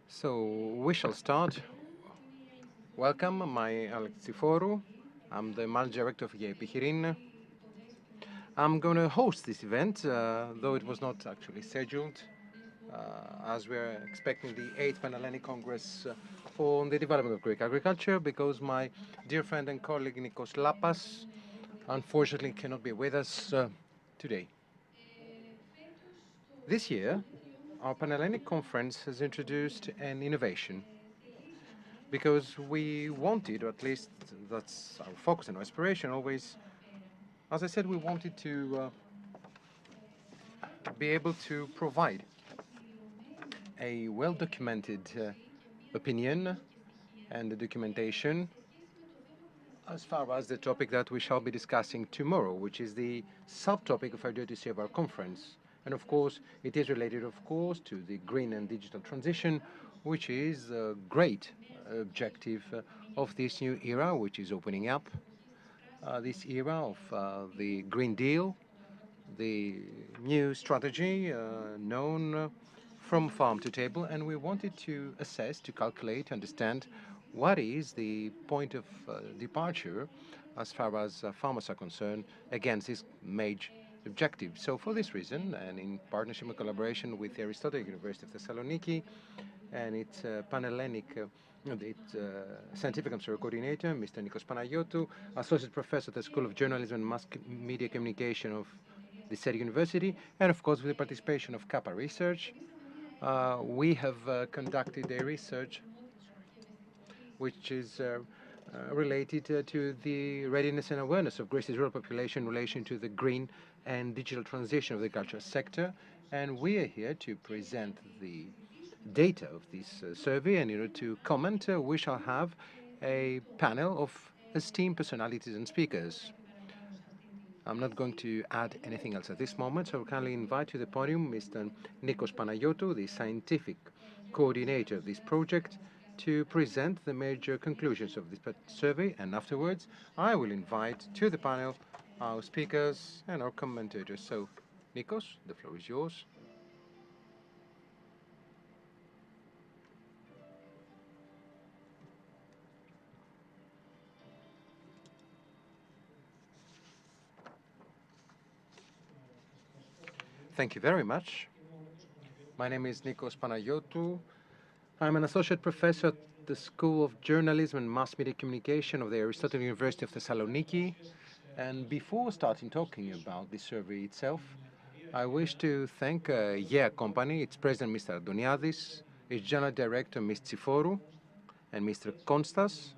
So we shall start. Welcome, my Alex Tsiforu. I'm the Managing Director of GAIA EPICHEIREIN. I'm going to host this event, though it was not actually scheduled, as we're expecting the 8th Panhellenic Congress for the development of Greek agriculture, because my dear friend and colleague Nikos Lapas unfortunately cannot be with us today. This year, our Panhellenic Conference has introduced an innovation, because we wanted, or at least that's our focus and our aspiration always, as I said, we wanted to be able to provide a well-documented opinion and the documentation as far as the topic that we shall be discussing tomorrow, which is the subtopic of our duty of our conference. And of course, it is related, of course, to the green and digital transition, which is a great objective of this new era, which is opening up. This era of the Green Deal, the new strategy known from farm to table, and we wanted to assess, to calculate, to understand what is the point of departure as far as farmers are concerned against this major objective. So for this reason, and in partnership and collaboration with the Aristotle University of Thessaloniki and its Panhellenic scientific coordinator, Mr. Nikos Panagiotou, associate professor at the School of Journalism and Mass Media Communication of the said university, and of course with the participation of Kappa Research, we have conducted a research which is related to the readiness and awareness of Greece's rural population in relation to the green and digital transition of the agricultural sector. And we are here to present the data of this survey, and in order to comment, we shall have a panel of esteemed personalities and speakers. I'm not going to add anything else at this moment, so I kindly invite to the podium Mr. Nikos Panagiotou, the scientific coordinator of this project, to present the major conclusions of this survey, and afterwards I will invite to the panel our speakers and our commentators. So, Nikos, the floor is yours. Thank you very much. My name is Nikos Panagiotou. I'm an associate professor at the School of Journalism and Mass Media Communication of the Aristotle University of Thessaloniki. And before starting talking about the survey itself, I wish to thank GAIA company, its president, Mr. Adoniadis, its general director, Ms. Tsiforu, and Mr. Konstas,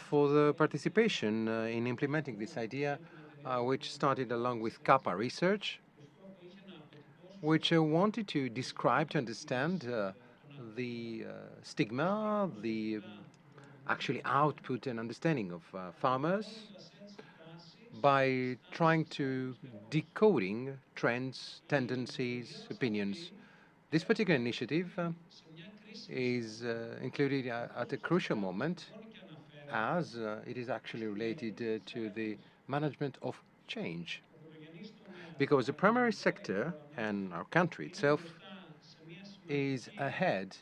for the participation in implementing this idea, which started along with Kappa Research, which wanted to describe, to understand the stigma, the actually output and understanding of farmers by trying to decoding trends, tendencies, opinions. This particular initiative is included at a crucial moment, as it is actually related to the management of change. Because the primary sector and our country itself is ahead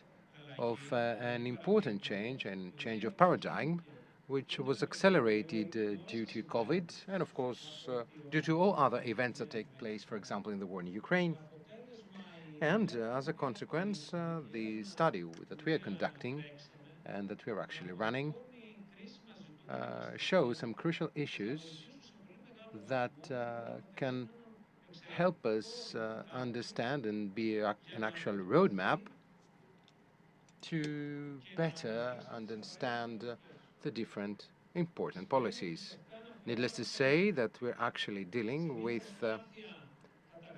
of an important change and change of paradigm, which was accelerated due to COVID and, of course, due to all other events that take place, for example, in the war in Ukraine. And as a consequence, the study that we are conducting and that we are actually running shows some crucial issues that can help us understand and be an actual roadmap to better understand the different important policies. Needless to say that we're actually dealing with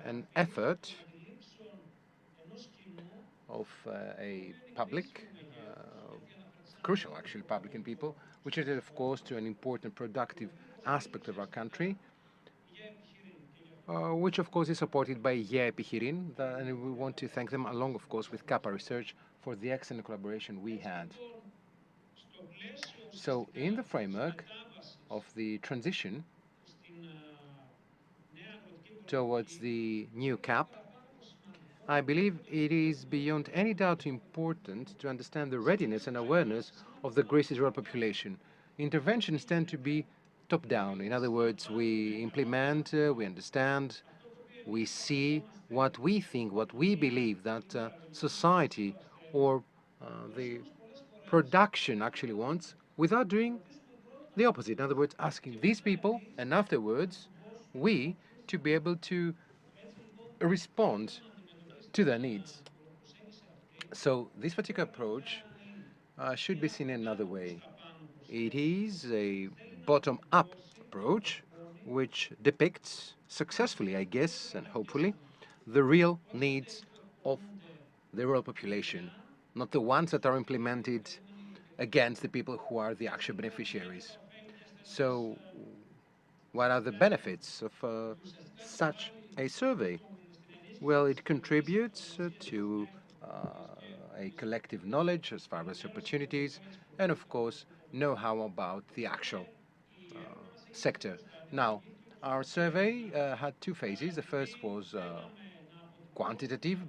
an effort of a public, crucial actually public and people, which is of course to an important productive aspect of our country, which of course is supported by GAIA EPICHEIREIN, and we want to thank them along of course with Kappa Research for the excellent collaboration we had. So in the framework of the transition towards the new CAP, I believe it is beyond any doubt important to understand the readiness and awareness of the Greece's rural population. Interventions tend to be top-down. In other words, we implement, we understand, we see what we think, what we believe that society or the production actually wants, without doing the opposite. In other words, asking these people, and afterwards, we to be able to respond to their needs. So this particular approach should be seen in another way. It is a bottom-up approach which depicts successfully, I guess, and hopefully, the real needs of the rural population, not the ones that are implemented against the people who are the actual beneficiaries. So what are the benefits of such a survey? Well, it contributes to a collective knowledge as far as opportunities, and of course, know-how about the actual sector. Now, our survey had two phases. The first was quantitative,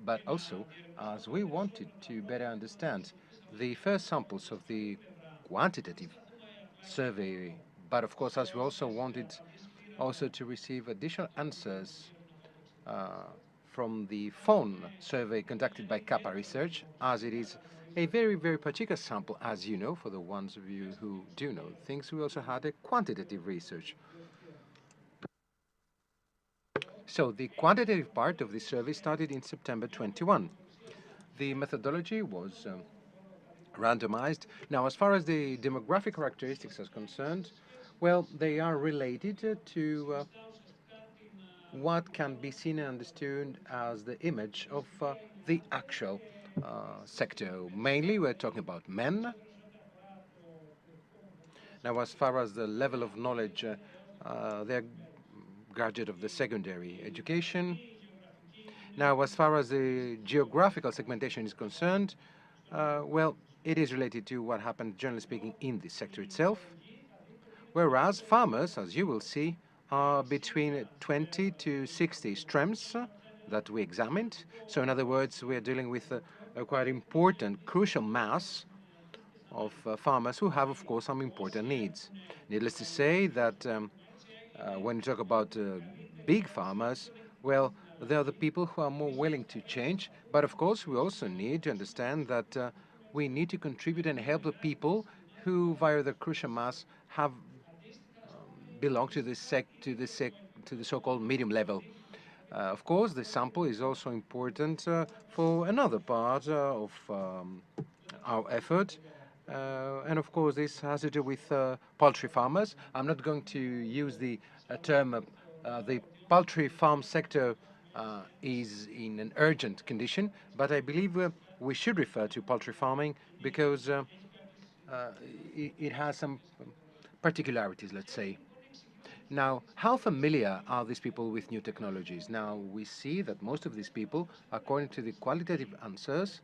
but also as we wanted to better understand the first samples of the quantitative survey, but of course, as we also wanted also to receive additional answers from the phone survey conducted by Kappa Research, as it is a very, very particular sample, as you know, for the ones of you who do know things. We also had a quantitative research. So the quantitative part of the survey started in September 21. The methodology was randomized. Now, as far as the demographic characteristics are concerned, well, they are related to what can be seen and understood as the image of the actual sector. Mainly, we're talking about men. Now, as far as the level of knowledge, they're graduate of the secondary education. Now, as far as the geographical segmentation is concerned, well, it is related to what happened, generally speaking, in the sector itself. Whereas farmers, as you will see, are between 20 to 60 streams that we examined. So in other words, we are dealing with a quite important, crucial mass of farmers who have, of course, some important needs. Needless to say that when you talk about big farmers, well, they are the people who are more willing to change. But of course, we also need to understand that we need to contribute and help the people who, via the crucial mass, have belong to the so-called medium level. Of course, the sample is also important for another part of our effort. And of course, this has to do with poultry farmers. I'm not going to use the term the poultry farm sector is in an urgent condition, but I believe we should refer to poultry farming because it has some particularities, let's say. Now, how familiar are these people with new technologies? Now, we see that most of these people, according to the qualitative answers,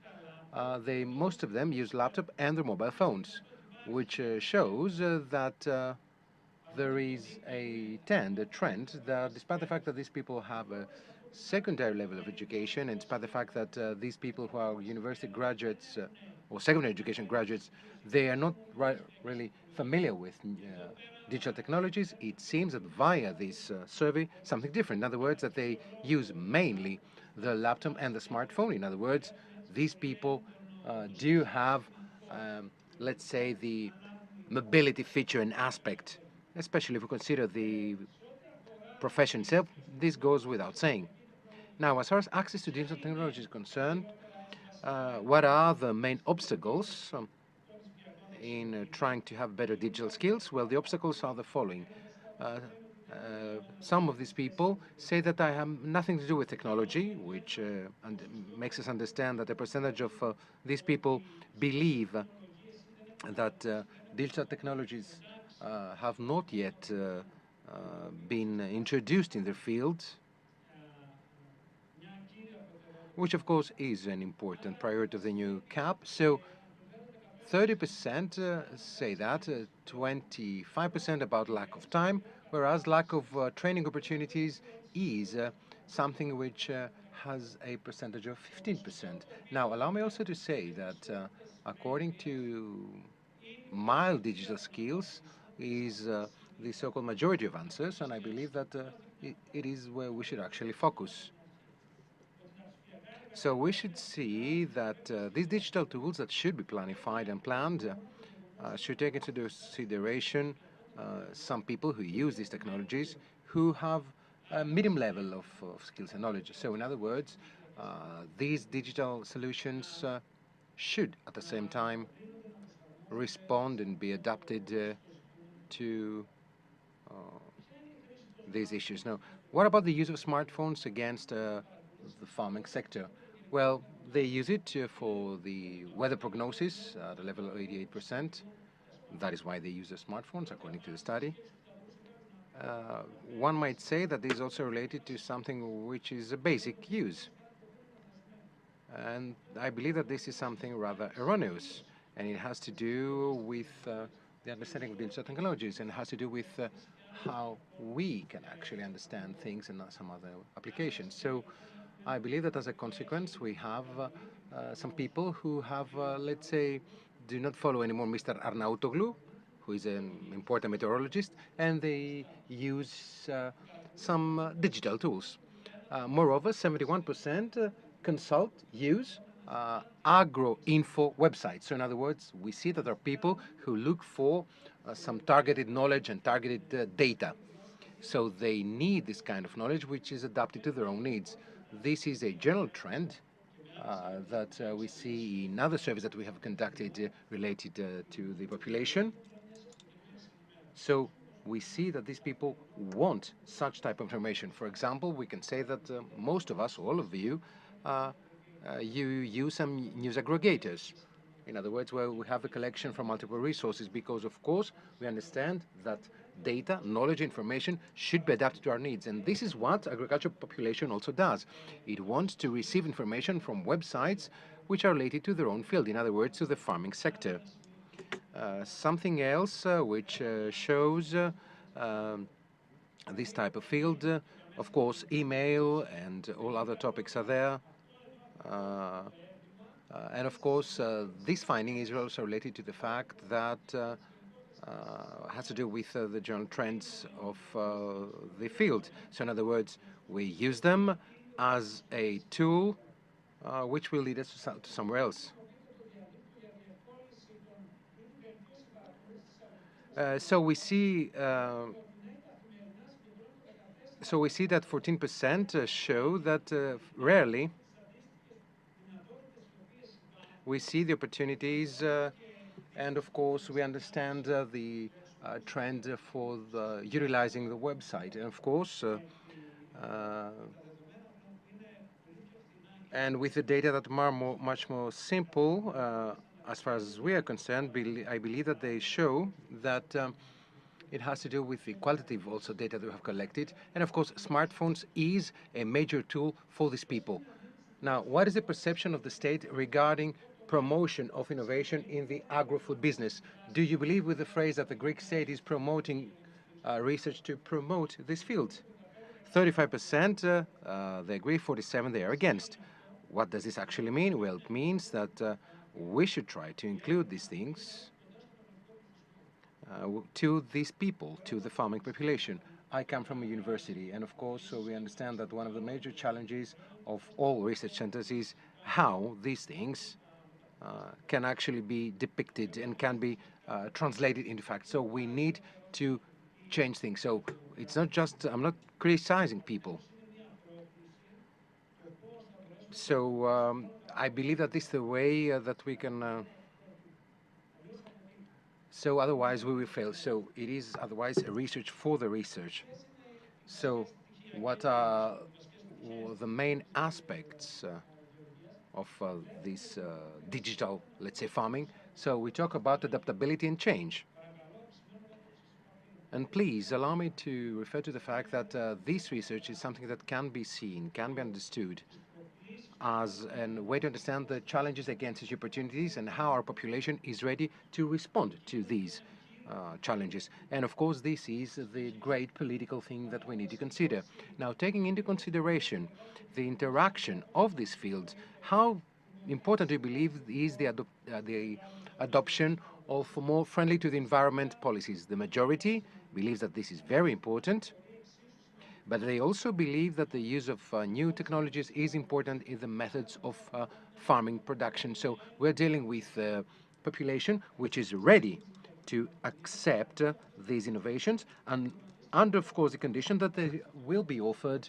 most of them use laptop and their mobile phones, which shows that there is a trend that despite the fact that these people have a secondary level of education, and despite the fact that these people who are university graduates or secondary education graduates, they are not really familiar with digital technologies, it seems that via this survey, something different. In other words, that they use mainly the laptop and the smartphone. In other words, these people do have, let's say, the mobility feature and aspect, especially if we consider the profession itself. This goes without saying. Now, as far as access to digital technology is concerned, what are the main obstacles in trying to have better digital skills? Well, the obstacles are the following. Some of these people say that I have nothing to do with technology, which makes us understand that a percentage of these people believe that digital technologies have not yet been introduced in their field, which of course is an important priority of the new CAP. So 30% say that, 25% about lack of time, whereas lack of training opportunities is something which has a percentage of 15%. Now, allow me also to say that according to mild digital skills is the so-called majority of answers, and I believe that it is where we should actually focus. So we should see that these digital tools that should be planified and planned should take into consideration some people who use these technologies who have a medium level of skills and knowledge. So in other words, these digital solutions should at the same time respond and be adapted to these issues. Now, what about the use of smartphones against the farming sector? Well, they use it for the weather prognosis at a level of 88%. That is why they use the smartphones, according to the study. One might say that this is also related to something which is a basic use. And I believe that this is something rather erroneous, and it has to do with the understanding of digital technologies, and it has to do with how we can actually understand things in some other applications. So I believe that as a consequence, we have some people who have, let's say, do not follow anymore Mr. Arnautoglu, who is an important meteorologist, and they use some digital tools. Moreover, 71% use agro-info websites. So in other words, we see that there are people who look for some targeted knowledge and targeted data. So they need this kind of knowledge which is adapted to their own needs. This is a general trend that we see in other surveys that we have conducted related to the population. So we see that these people want such type of information. For example, we can say that most of us, all of you, you use some news aggregators. In other words, where we have a collection from multiple resources, because of course we understand that data, knowledge, information should be adapted to our needs. And this is what agricultural population also does. It wants to receive information from websites which are related to their own field, in other words, to the farming sector. Something else which shows this type of field, of course, email and all other topics are there. And of course, this finding is also related to the fact that has to do with the general trends of the field. So in other words, we use them as a tool which will lead us to somewhere else. So we see that 14% show that rarely we see the opportunities, and of course we understand the trend for utilizing the website, and of course and with the data that are much more simple as far as we are concerned, I believe that they show that it has to do with the qualitative also data that we have collected, and of course smartphones is a major tool for these people. Now, what is the perception of the state regarding promotion of innovation in the agri-food business? Do you believe with the phrase that the Greek state is promoting research to promote this field? 35% they agree, 47% they are against. What does this actually mean? Well, it means that we should try to include these things to these people, to the farming population. I come from a university, and of course, so we understand that one of the major challenges of all research centers is how these things can actually be depicted and can be translated into fact. So we need to change things. So it's not just, I'm not criticizing people. So I believe that this is the way that we can, so otherwise we will fail. So it is otherwise a research for the research. So what are the main aspects of this digital, let's say, farming? So we talk about adaptability and change. And please allow me to refer to the fact that this research is something that can be seen, can be understood as a way to understand the challenges against these opportunities and how our population is ready to respond to these challenges. And of course, this is the great political thing that we need to consider. Now, taking into consideration the interaction of these fields, how important do you believe is the adoption of more friendly to the environment policies? The majority believes that this is very important, but they also believe that the use of new technologies is important in the methods of farming production. So we're dealing with a population which is ready to accept these innovations, and under, of course, the condition that they will be offered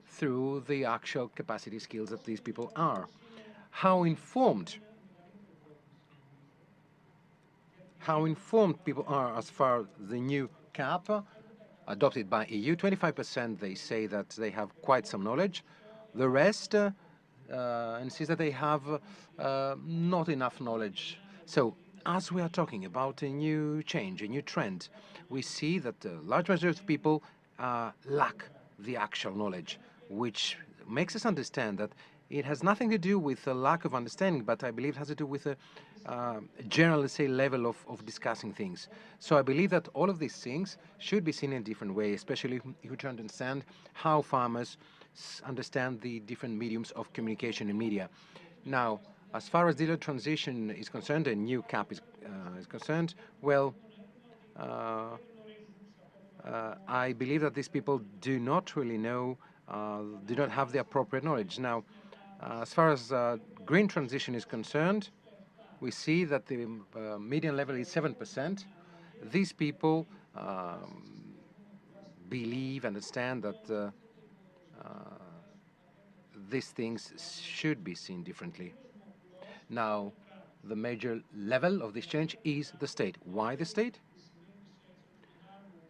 through the actual capacity skills that these people are. How informed people are as far as the new CAP adopted by EU. 25% they say that they have quite some knowledge. The rest insist that they have not enough knowledge. So as we are talking about a new change, a new trend, we see that the large majority of people lack the actual knowledge, which makes us understand that it has nothing to do with a lack of understanding, but I believe it has to do with a general, let's say, level of discussing things. So I believe that all of these things should be seen in a different way, especially if we try to understand how farmers understand the different mediums of communication and media. Now, as far as digital transition is concerned, a new CAP is concerned, well, I believe that these people do not really know, do not have the appropriate knowledge. Now, as far as green transition is concerned, we see that the median level is 7%. These people believe, understand that these things should be seen differently. Now, the major level of this change is the state. Why the state?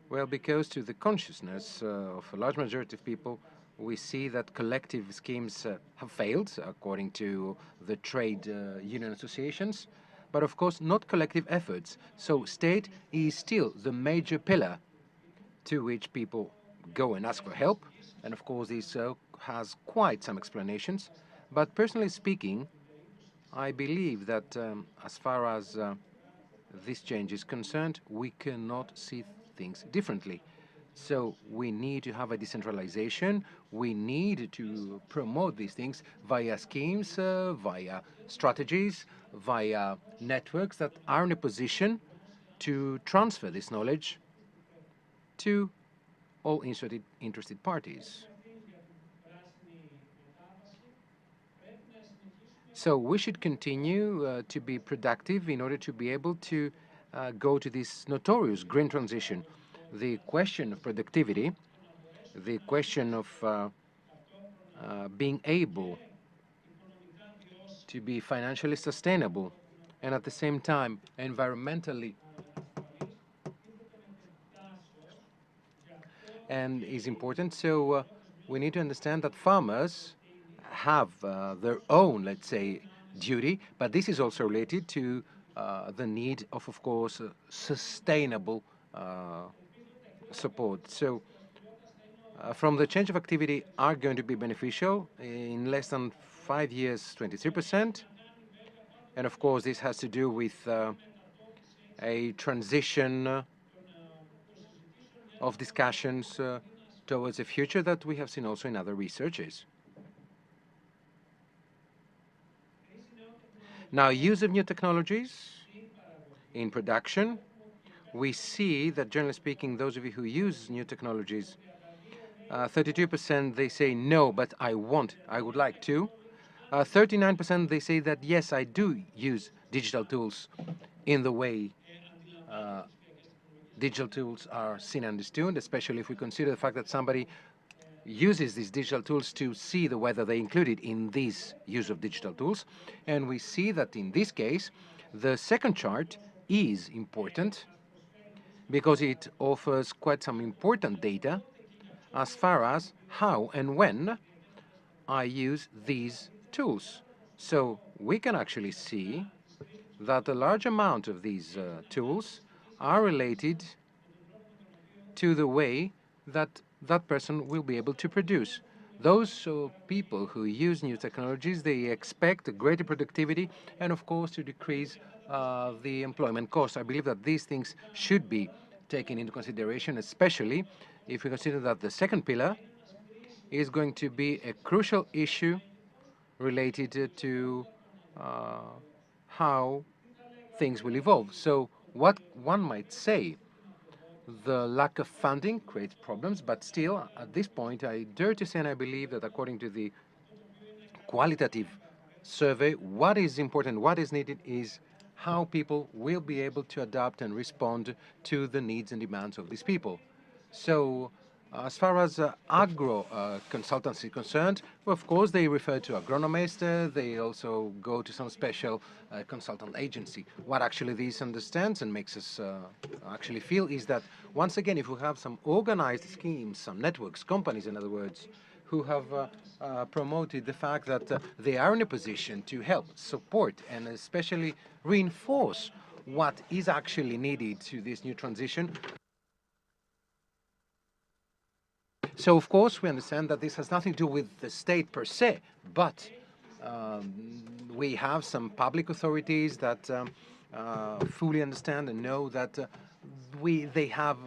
Well, because to the consciousness of a large majority of people, we see that collective schemes have failed, according to the trade union associations, but of course not collective efforts. So state is still the major pillar to which people go and ask for help, and of course this has quite some explanations. But personally speaking, I believe that as far as this change is concerned, we cannot see things differently. So we need to have a decentralization. We need to promote these things via schemes, via strategies, via networks that are in a position to transfer this knowledge to all interested parties. So we should continue to be productive in order to be able to go to this notorious green transition. The question of productivity, the question of being able to be financially sustainable and at the same time environmentally and is important. So we need to understand that farmers have their own, let's say, duty, but this is also related to the need of course, sustainable support. So from the change of activity are going to be beneficial in less than 5 years, 23%. And of course, this has to do with a transition of discussions towards a future that we have seen also in other researches. Now, use of new technologies in production. We see that, generally speaking, those of you who use new technologies, 32% they say no, but I would like to. 39% they say that yes, I do use digital tools in the way digital tools are seen and understood, especially if we consider the fact that somebody uses these digital tools to see the weather they included in this use of digital tools. And we see that in this case, the second chart is important because it offers quite some important data as far as how and when I use these tools. So we can actually see that a large amount of these tools are related to the way that that person will be able to produce. Those people who use new technologies, they expect a greater productivity and, of course, to decrease the employment cost. I believe that these things should be taken into consideration, especially if we consider that the second pillar is going to be a crucial issue related to how things will evolve. So what one might say, the lack of funding creates problems, but still, at this point, I dare to say, and I believe that according to the qualitative survey, what is important, what is needed is how people will be able to adapt and respond to the needs and demands of these people. So as far as agro consultancy is concerned, well, of course, they refer to agronomists. They also go to some special consultant agency. What actually this understands and makes us actually feel is that, once again, if we have some organized schemes, some networks, companies, in other words, who have promoted the fact that they are in a position to help, support, and especially reinforce what is actually needed to this new transition. So, of course, we understand that this has nothing to do with the state per se, but we have some public authorities that fully understand and know that they have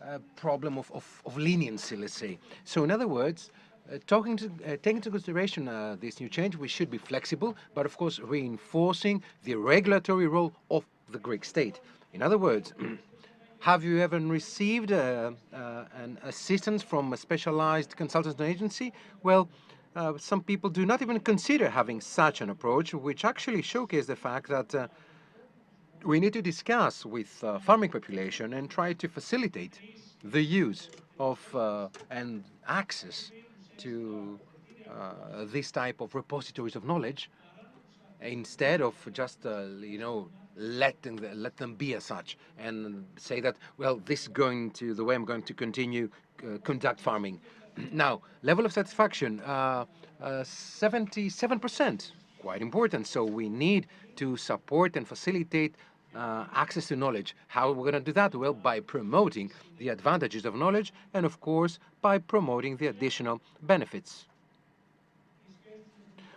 a problem of leniency, let's say. So, in other words, taking into consideration this new change, we should be flexible, but of course reinforcing the regulatory role of the Greek state. In other words, have you ever received an assistance from a specialized consultant agency? Well, some people do not even consider having such an approach, which actually showcases the fact that we need to discuss with farming population and try to facilitate the use of and access to this type of repositories of knowledge, instead of just let them be as such and say that, well, this is going to the way I'm going to continue conduct farming. Now, level of satisfaction, 77%, quite important. So we need to support and facilitate access to knowledge. How are we going to do that? Well, by promoting the advantages of knowledge and, of course, by promoting the additional benefits.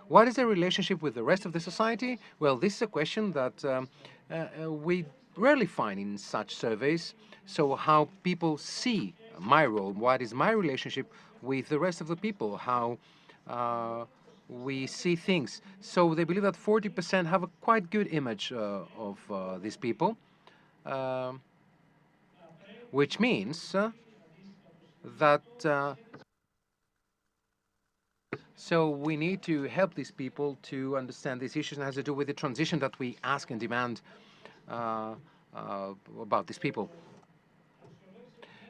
What is the relationship with the rest of the society? Well, this is a question that we rarely find in such surveys. So how people see my role, what is my relationship with the rest of the people, how we see things. So they believe that 40% have a quite good image of these people, which means that so we need to help these people to understand these issues, and has to do with the transition that we ask and demand about these people.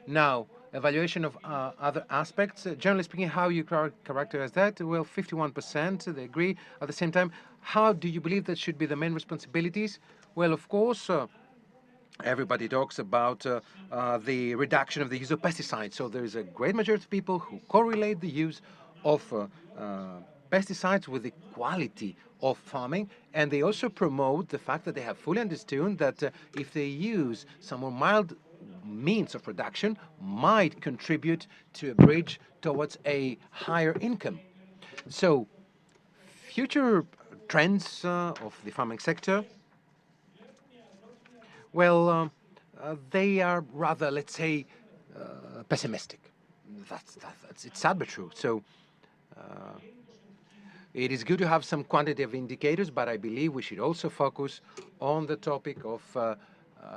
Now, evaluation of other aspects. Generally speaking, how you characterize that? Well, 51%, they agree. At the same time, how do you believe that should be the main responsibilities? Well, of course, everybody talks about the reduction of the use of pesticides. So there is a great majority of people who correlate the use of pesticides with the quality of farming, and they also promote the fact that they have fully understood that if they use some more mild means of production, might contribute to a bridge towards a higher income. So future trends of the farming sector, well, they are rather, let's say, pessimistic. It's sad but true. So it is good to have some quantitative indicators, but I believe we should also focus on the topic of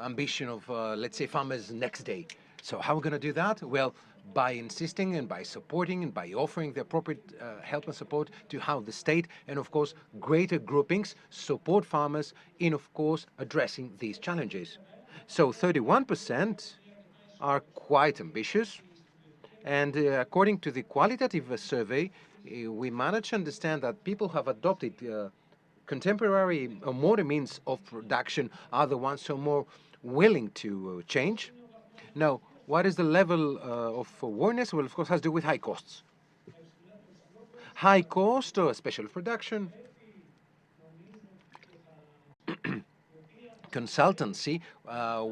ambition of, let's say, farmers next day. So how are we going to do that? Well, by insisting and by supporting and by offering the appropriate help and support to how the state and, of course, greater groupings support farmers in, of course, addressing these challenges. So 31% are quite ambitious. And according to the qualitative survey, we managed to understand that people who have adopted contemporary or modern means of production are the ones who are more willing to change. Now, what is the level of awareness? Well, of course, has to do with high costs. High cost, special production, consultancy,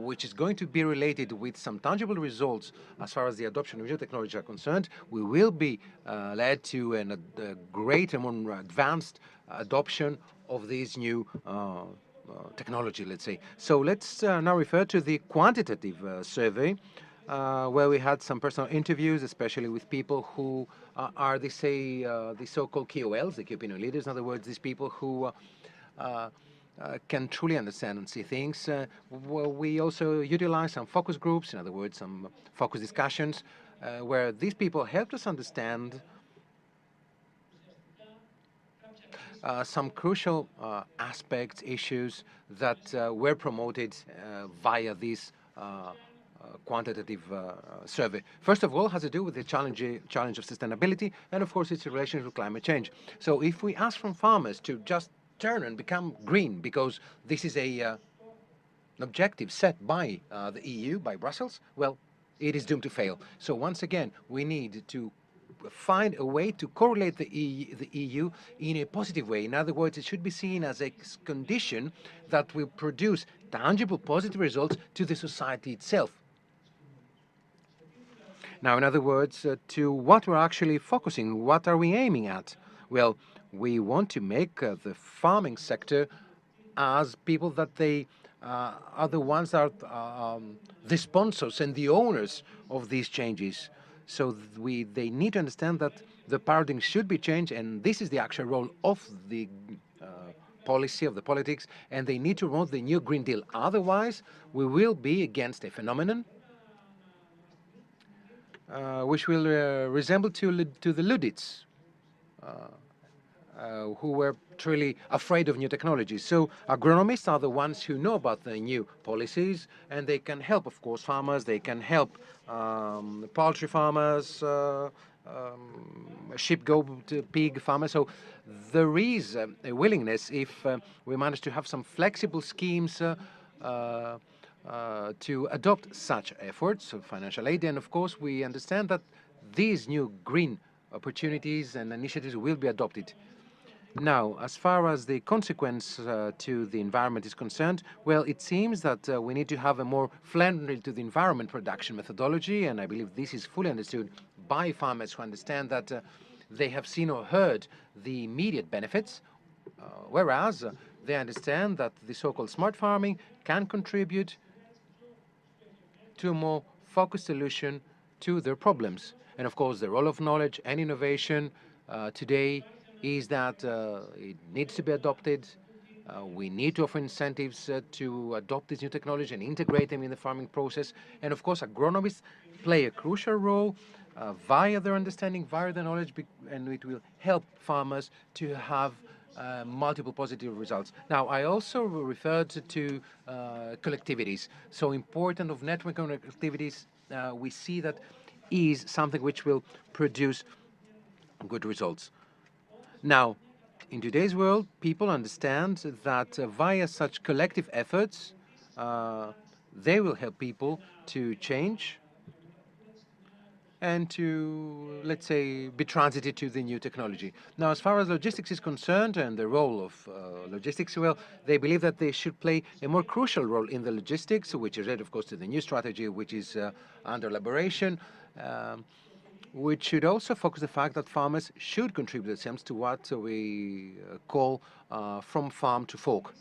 which is going to be related with some tangible results as far as the adoption of new technology are concerned. We will be led to a greater, more advanced adoption of these new technology, let's say. So let's now refer to the quantitative survey, where we had some personal interviews, especially with people who are, they say, the so-called KOLs, the key opinion leaders. In other words, these people who can truly understand and see things. We also utilize some focus groups, in other words, some focus discussions, where these people helped us understand some crucial aspects, issues that were promoted via this quantitative survey. First of all, has to do with the challenge of sustainability and, of course, its relation to climate change. So if we ask from farmers to just turn and become green because this is an objective set by the EU, by Brussels, well, it is doomed to fail. So once again, we need to find a way to correlate the EU in a positive way. In other words, it should be seen as a condition that will produce tangible positive results to the society itself. Now, in other words, to what we're actually focusing, what are we aiming at? Well, we want to make the farming sector as people that they are the ones that are the sponsors and the owners of these changes. So they need to understand that the paradigm should be changed, and this is the actual role of the policy, of the politics, and they need to promote the new Green Deal. Otherwise, we will be against a phenomenon which will resemble to the Luddites, who were truly afraid of new technologies. So agronomists are the ones who know about the new policies, and they can help, of course, farmers. They can help poultry farmers, sheep, goat, pig farmers. So there is a willingness, if we manage to have some flexible schemes to adopt such efforts of financial aid. And of course, we understand that these new green opportunities and initiatives will be adopted. Now, as far as the consequence to the environment is concerned, well, it seems that we need to have a more friendly to the environment production methodology, and I believe this is fully understood by farmers who understand that they have seen or heard the immediate benefits, whereas they understand that the so-called smart farming can contribute to a more focused solution to their problems. And of course, the role of knowledge and innovation today is that it needs to be adopted. We need to offer incentives to adopt this new technology and integrate them in the farming process. And of course, agronomists play a crucial role via their understanding, via their knowledge, and it will help farmers to have multiple positive results. Now, I also referred to collectivities. So important of networking activities, we see that is something which will produce good results. Now, in today's world, people understand that via such collective efforts, they will help people to change and to, let's say, be transited to the new technology. Now, as far as logistics is concerned and the role of logistics, well, they believe that they should play a more crucial role in the logistics, which is related, of course, to the new strategy, which is under elaboration, which should also focus the fact that farmers should contribute themselves to what we call from farm to fork.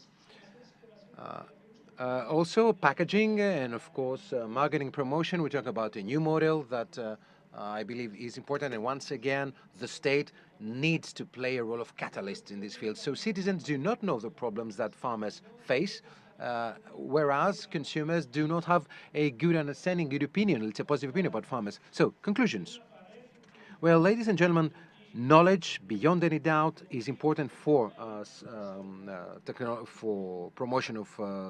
Also, packaging and, of course, marketing promotion. We talk about a new model that I believe is important. And once again, the state needs to play a role of catalyst in this field. So citizens do not know the problems that farmers face, whereas consumers do not have a good understanding, good opinion, it's a positive opinion about farmers. So, conclusions. Well, ladies and gentlemen, knowledge, beyond any doubt, is important for for promotion of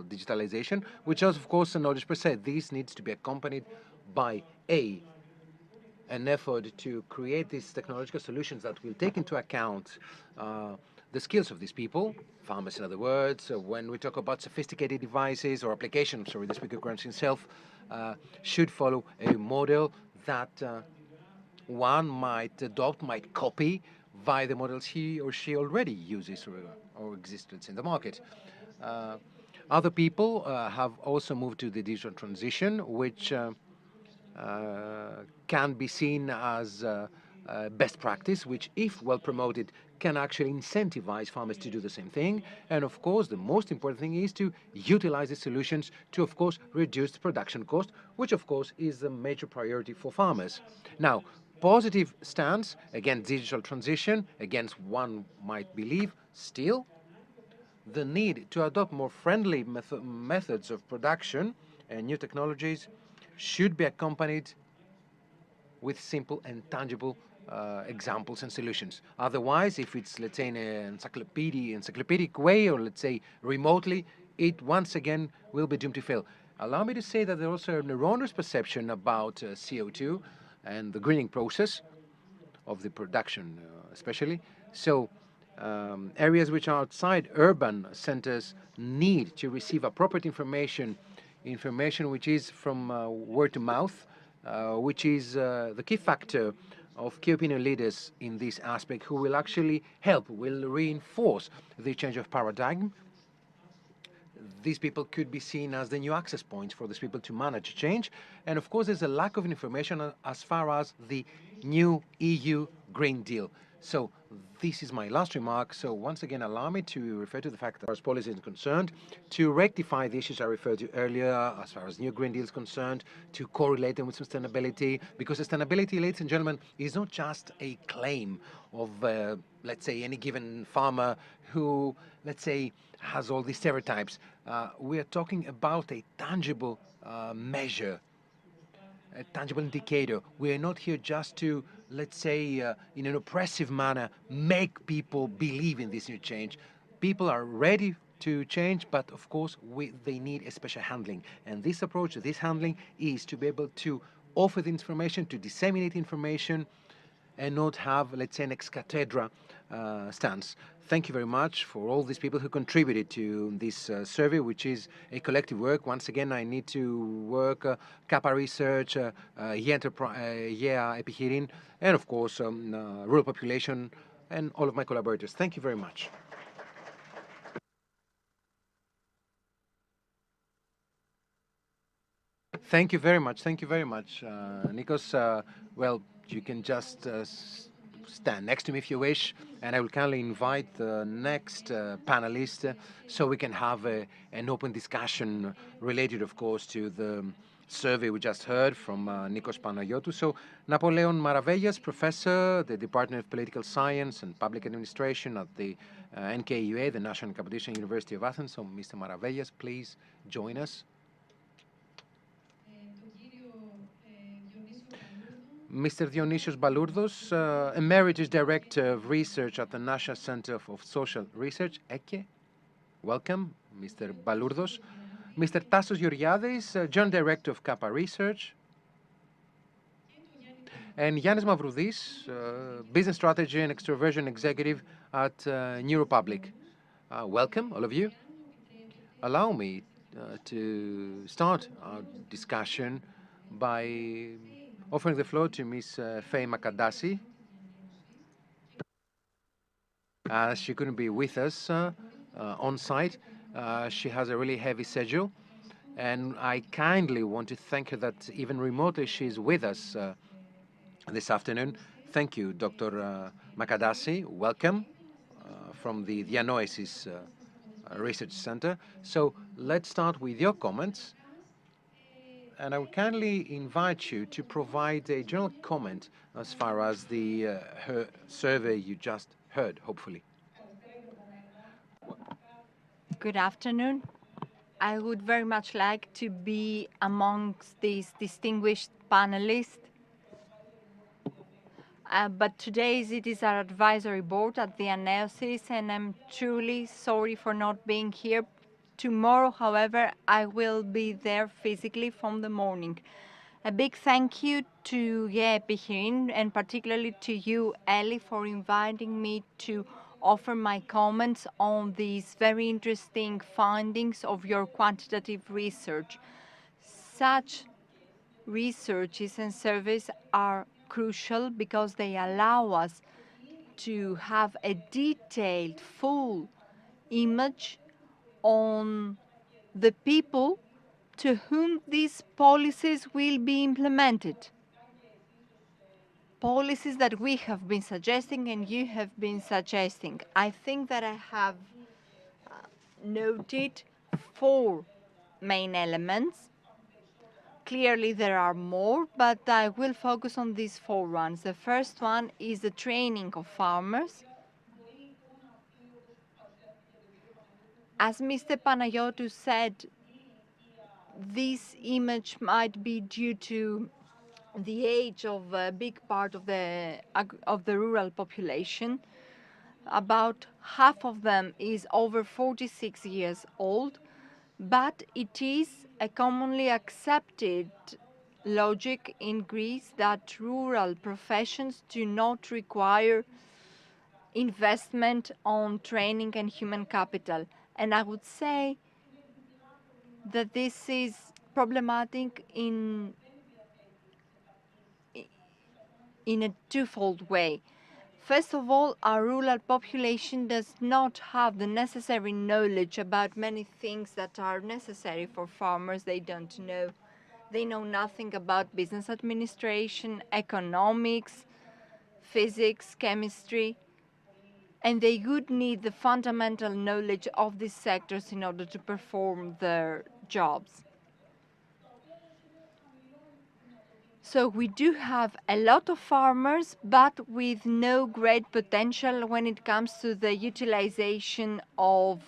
digitalization, which is, of course, a knowledge per se. This needs to be accompanied by an effort to create these technological solutions that will take into account the skills of these people, farmers, in other words. When we talk about sophisticated devices or applications, sorry, the speaker grants himself should follow a model that one might adopt, might copy via the models he or she already uses or exists in the market. Other people have also moved to the digital transition, which can be seen as best practice, which, if well promoted, can actually incentivize farmers to do the same thing. And of course, the most important thing is to utilize the solutions to, of course, reduce the production cost, which of course is a major priority for farmers. Now, positive stance against digital transition, against one might believe, still the need to adopt more friendly methods of production and new technologies should be accompanied with simple and tangible examples and solutions. Otherwise, if it's, let's say, in an encyclopedic way, or let's say remotely, it once again will be doomed to fail. Allow me to say that there's also an erroneous perception about CO2 and the greening process of the production, especially. So areas which are outside urban centers need to receive appropriate information which is from word to mouth, which is the key factor of key opinion leaders in this aspect, who will actually help, will reinforce the change of paradigm. These people could be seen as the new access points for these people to manage change. And of course, there's a lack of information as far as the new EU Green Deal. So this is my last remark. So once again, allow me to refer to the fact that as policy is concerned, to rectify the issues I referred to earlier, as far as new Green Deal is concerned, to correlate them with sustainability, because sustainability, ladies and gentlemen, is not just a claim of, let's say, any given farmer who, let's say, has all these stereotypes. We are talking about a tangible measure, a tangible indicator. We are not here just to, let's say, in an oppressive manner, make people believe in this new change. People are ready to change, but of course, they need a special handling. And this approach, this handling, is to be able to offer the information, to disseminate information, and not have, let's say, an ex cathedra stance. Thank you very much for all these people who contributed to this survey, which is a collective work. Once again, I need to work GAIA Research, GAIA EPICHEIREIN, and of course, rural population, and all of my collaborators. Thank you very much. Thank you very much. Thank you very much, Nikos. Well, you can just stand next to me if you wish, and I will kindly invite the next panelist so we can have an open discussion related, of course, to the survey we just heard from Nikos Panagiotou. So, Napoleon Maravellas, professor, the Department of Political Science and Public Administration at the NKUA, the National Competition University of Athens. So, Mr. Maravellas, please join us. Mr. Dionysios Balourdos, Emeritus Director of Research at the National Center of Social Research, EKE. Welcome, Mr. Balourdos. Mr. Tassos Georgiadis, General Director of GAIA Research. And Yannis Mavroudis, Business Strategy and Extroversion Executive at New Republic. Welcome, all of you. Allow me to start our discussion by offering the floor to Ms. Faye Makadassi. She couldn't be with us on site. She has a really heavy schedule, and I kindly want to thank her that even remotely she's with us this afternoon. Thank you, Dr. Makadassi. Welcome from the Dianoesis Research Center. So let's start with your comments. And I would kindly invite you to provide a general comment as far as the her survey you just heard, hopefully. Good afternoon. I would very much like to be amongst these distinguished panelists. But today it is our advisory board at the Dianoesis, and I'm truly sorry for not being here. Tomorrow, however, I will be there physically from the morning. A big thank you to GAIA EPICHEIREIN, and particularly to you, Ellie, for inviting me to offer my comments on these very interesting findings of your quantitative research. Such researches and surveys are crucial because they allow us to have a detailed, full image on the people to whom these policies will be implemented. policies that we have been suggesting and you have been suggesting. I think that I have noted 4 main elements. Clearly there are more, but I will focus on these 4 ones. The first one is the training of farmers. As Mr. Panayiotou said, this image might be due to the age of a big part of the rural population. About half of them is over 46 years old, but it is a commonly accepted logic in Greece that rural professions do not require investment on training and human capital. And I would say that this is problematic in a twofold way. First of all, our rural population does not have the necessary knowledge about many things that are necessary for farmers. They don't know. They know nothing about business administration, economics, physics, chemistry, and they would need the fundamental knowledge of these sectors in order to perform their jobs. So we do have a lot of farmers, but with no great potential when it comes to the utilization of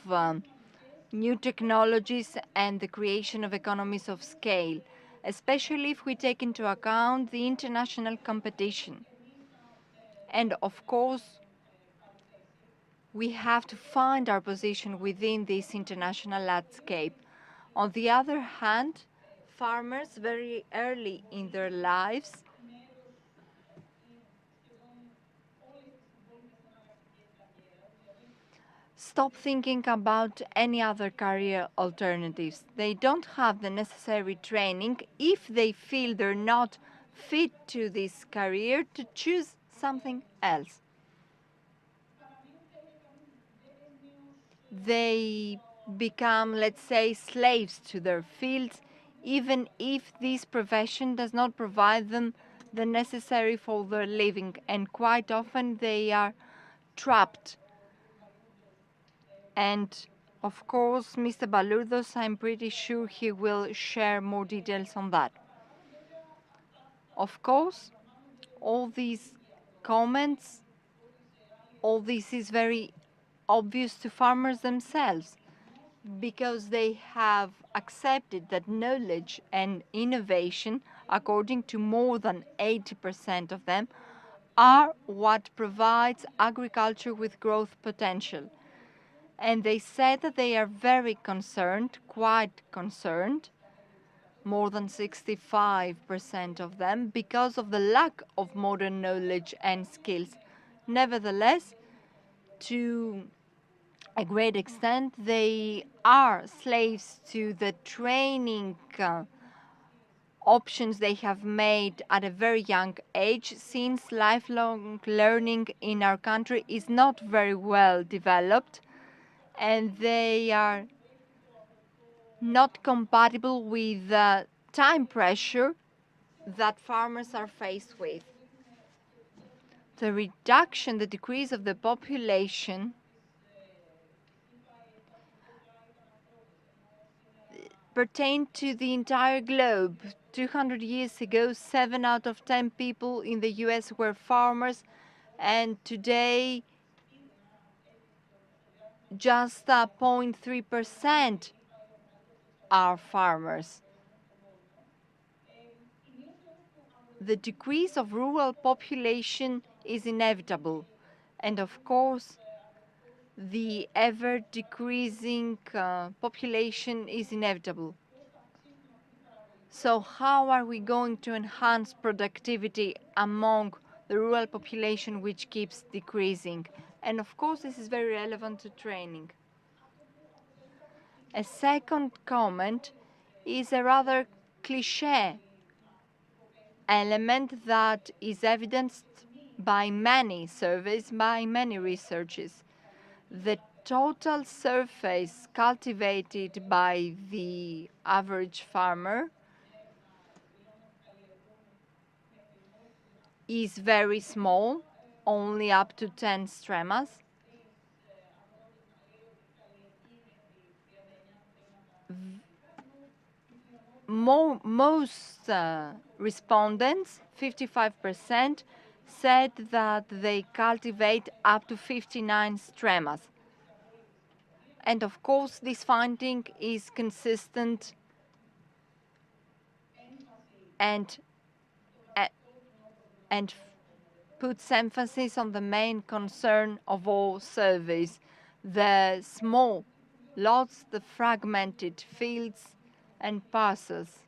new technologies and the creation of economies of scale, especially if we take into account the international competition. And of course, we have to find our position within this international landscape. On the other hand, farmers very early in their lives stop thinking about any other career alternatives. They don't have the necessary training if they feel they're not fit to this career to choose something else. They become, let's say, slaves to their fields, even if this profession does not provide them the necessary for their living, and quite often they are trapped. And of course, Mr. Balourdos, I'm pretty sure he will share more details on that. Of course, all these comments, all this is very obvious to farmers themselves, because they have accepted that knowledge and innovation, according to more than 80% of them, are what provides agriculture with growth potential. And they said that they are very concerned, quite concerned, more than 65% of them, because of the lack of modern knowledge and skills. Nevertheless, to a great extent, they are slaves to the training options they have made at a very young age, since lifelong learning in our country is not very well developed, and they are not compatible with the time pressure that farmers are faced with. The reduction, the decrease of the population pertain to the entire globe. 200 years ago, 7 out of 10 people in the US were farmers, and today just 0.3% are farmers. The decrease of rural population is inevitable, and of course, the ever-decreasing population is inevitable. So how are we going to enhance productivity among the rural population which keeps decreasing? And of course, this is very relevant to training. A second comment is a rather cliché element that is evidenced by many surveys, by many researches. The total surface cultivated by the average farmer is very small, only up to 10 stremas. Most respondents, 55%, said that they cultivate up to 59 stremas. And of course, this finding is consistent and puts emphasis on the main concern of all surveys, the small lots, the fragmented fields and parcels.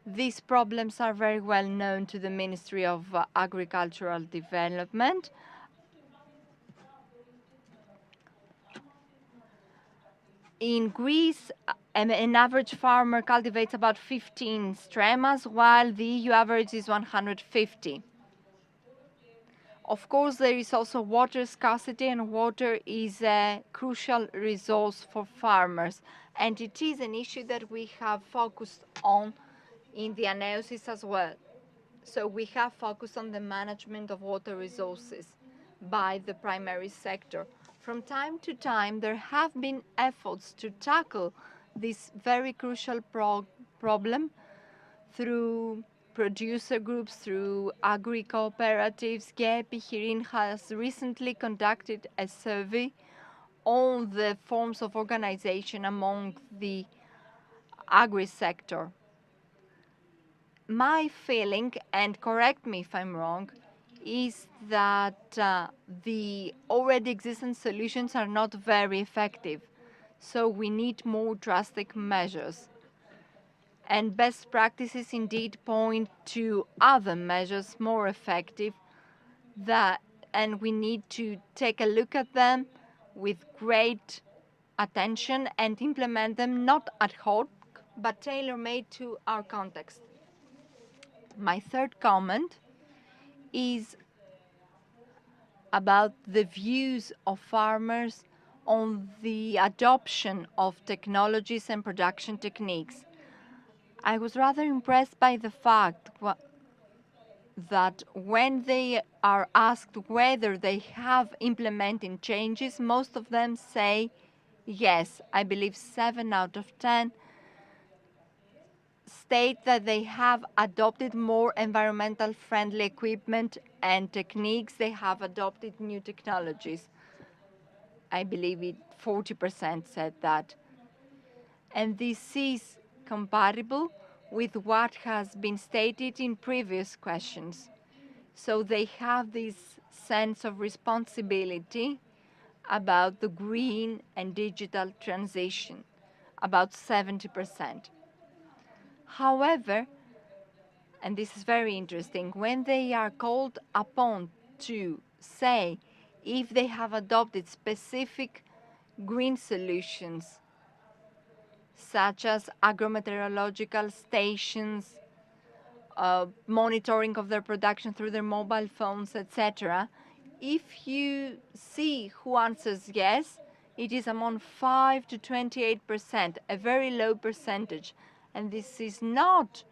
These problems are very well known to the Ministry of Agricultural Development. In Greece, an average farmer cultivates about 15 stremas, while the EU average is 150. Of course, there is also water scarcity, and water is a crucial resource for farmers. And it is an issue that we have focused on in the analysis as well. So we have focused on the management of water resources by the primary sector. From time to time, there have been efforts to tackle this very crucial problem through producer groups, through agri-cooperatives. GAIA EPICHEIREIN has recently conducted a survey on the forms of organization among the agri-sector. My feeling, and correct me if I'm wrong, is that the already existing solutions are not very effective. So we need more drastic measures. And best practices indeed point to other measures more effective, and we need to take a look at them with great attention and implement them not ad hoc, but tailor-made to our context. My third comment is about the views of farmers on the adoption of technologies and production techniques. I was rather impressed by the fact that when they are asked whether they have implemented changes, most of them say yes. I believe 7 out of 10 state that they have adopted more environmental friendly equipment and techniques. They have adopted new technologies. I believe 40% said that. And this is compatible with what has been stated in previous questions. So they have this sense of responsibility about the green and digital transition, about 70%. However, and this is very interesting, when they are called upon to say if they have adopted specific green solutions, such as agrometeorological stations, monitoring of their production through their mobile phones, etc., if you see who answers yes, it is among 5 to 28%, a very low percentage. And this is not,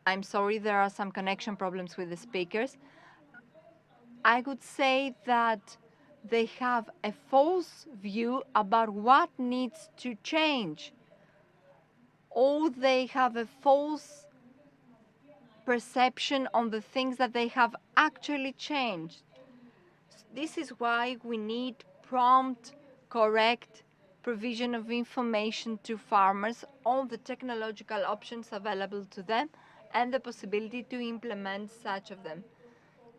I'm sorry, there are some connection problems with the speakers. I would say that they have a false view about what needs to change, or they have a false perception on the things that they have actually changed. This is why we need prompt, correct provision of information to farmers on the technological options available to them and the possibility to implement such of them.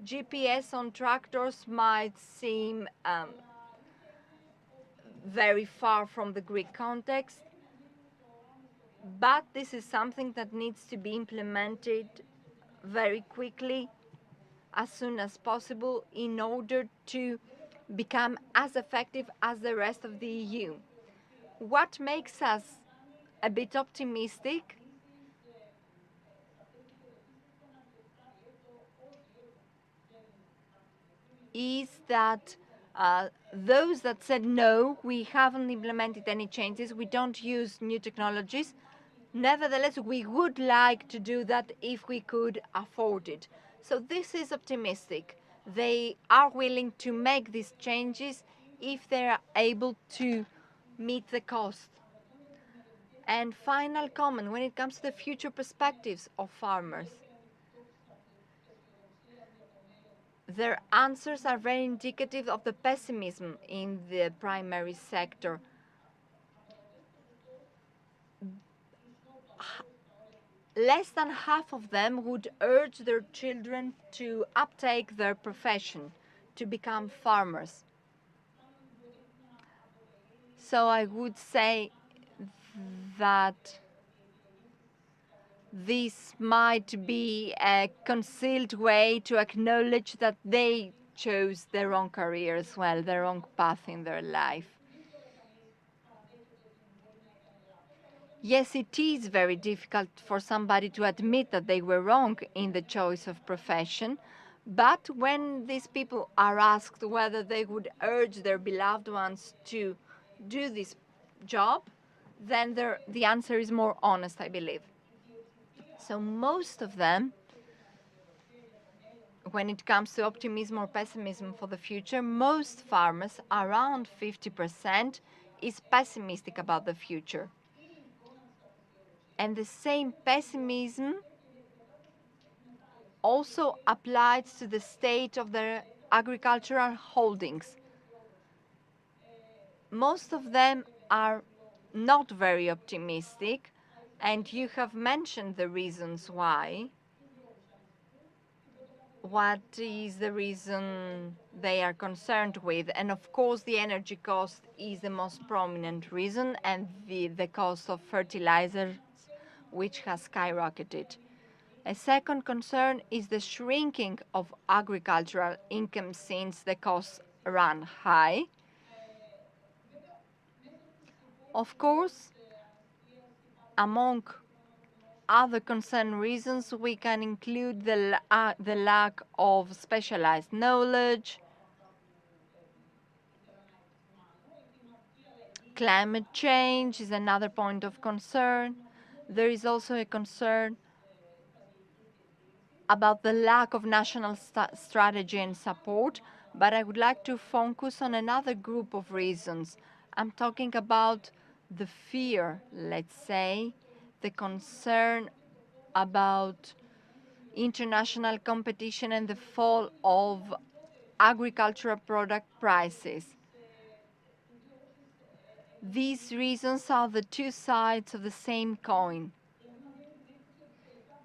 GPS on tractors might seem very far from the Greek context, but this is something that needs to be implemented very quickly, as soon as possible, in order to become as effective as the rest of the EU. What makes us a bit optimistic is that those that said no, we haven't implemented any changes, we don't use new technologies. Nevertheless, we would like to do that if we could afford it. So this is optimistic. They are willing to make these changes if they are able to meet the cost. And final comment, when it comes to the future perspectives of farmers, their answers are very indicative of the pessimism in the primary sector. Less than half of them would urge their children to uptake their profession, to become farmers. So I would say that this might be a concealed way to acknowledge that they chose the wrong career as well, the wrong path in their life. Yes, it is very difficult for somebody to admit that they were wrong in the choice of profession, but when these people are asked whether they would urge their beloved ones to do this job, then the answer is more honest, I believe. So most of them, when it comes to optimism or pessimism for the future, most farmers, around 50%, is pessimistic about the future. And the same pessimism also applies to the state of their agricultural holdings. Most of them are not very optimistic, and you have mentioned the reasons why. What is the reason they are concerned with? And of course, the energy cost is the most prominent reason, and the cost of fertilizers, which has skyrocketed. A second concern is the shrinking of agricultural income since the costs run high. Of course, among other concern reasons, we can include the lack of specialized knowledge, climate change is another point of concern. There is also a concern about the lack of national strategy and support, but I would like to focus on another group of reasons. I'm talking about the fear, let's say, the concern about international competition and the fall of agricultural product prices. These reasons are the two sides of the same coin.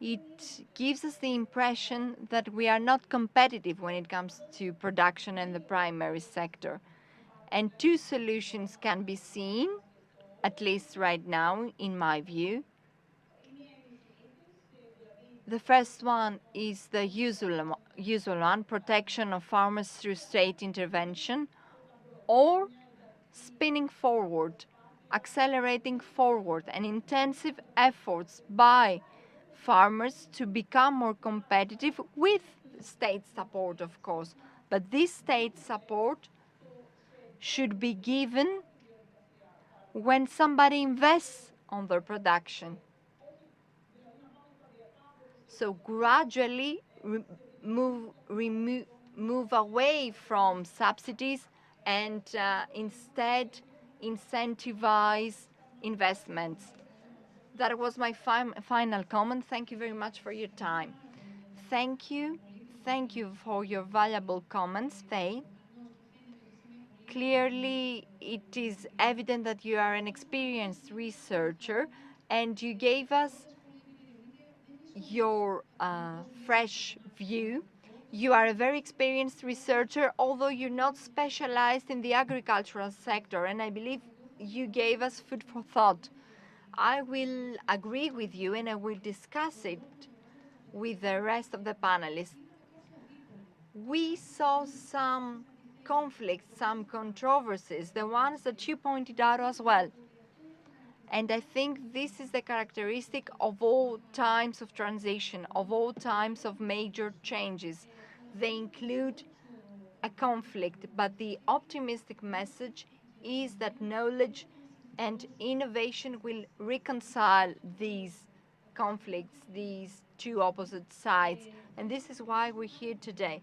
It gives us the impression that we are not competitive when it comes to production in the primary sector. And two solutions can be seen, at least right now, in my view. The first one is the usual one, protection of farmers through state intervention, or spinning forward, accelerating forward, and intensive efforts by farmers to become more competitive with state support, of course. But this state support should be given when somebody invests on their production. So gradually move away from subsidies and instead incentivize investments. That was my final comment. Thank you very much for your time. Thank you. Thank you for your valuable comments, Faye. Clearly, it is evident that you are an experienced researcher, and you gave us your fresh view. You are a very experienced researcher, although you're not specialized in the agricultural sector, and I believe you gave us food for thought. I will agree with you, and I will discuss it with the rest of the panelists. We saw some conflicts, some controversies, the ones that you pointed out as well. And I think this is the characteristic of all times of transition, of all times of major changes. They include a conflict, but the optimistic message is that knowledge and innovation will reconcile these conflicts, these two opposite sides, and this is why we're here today.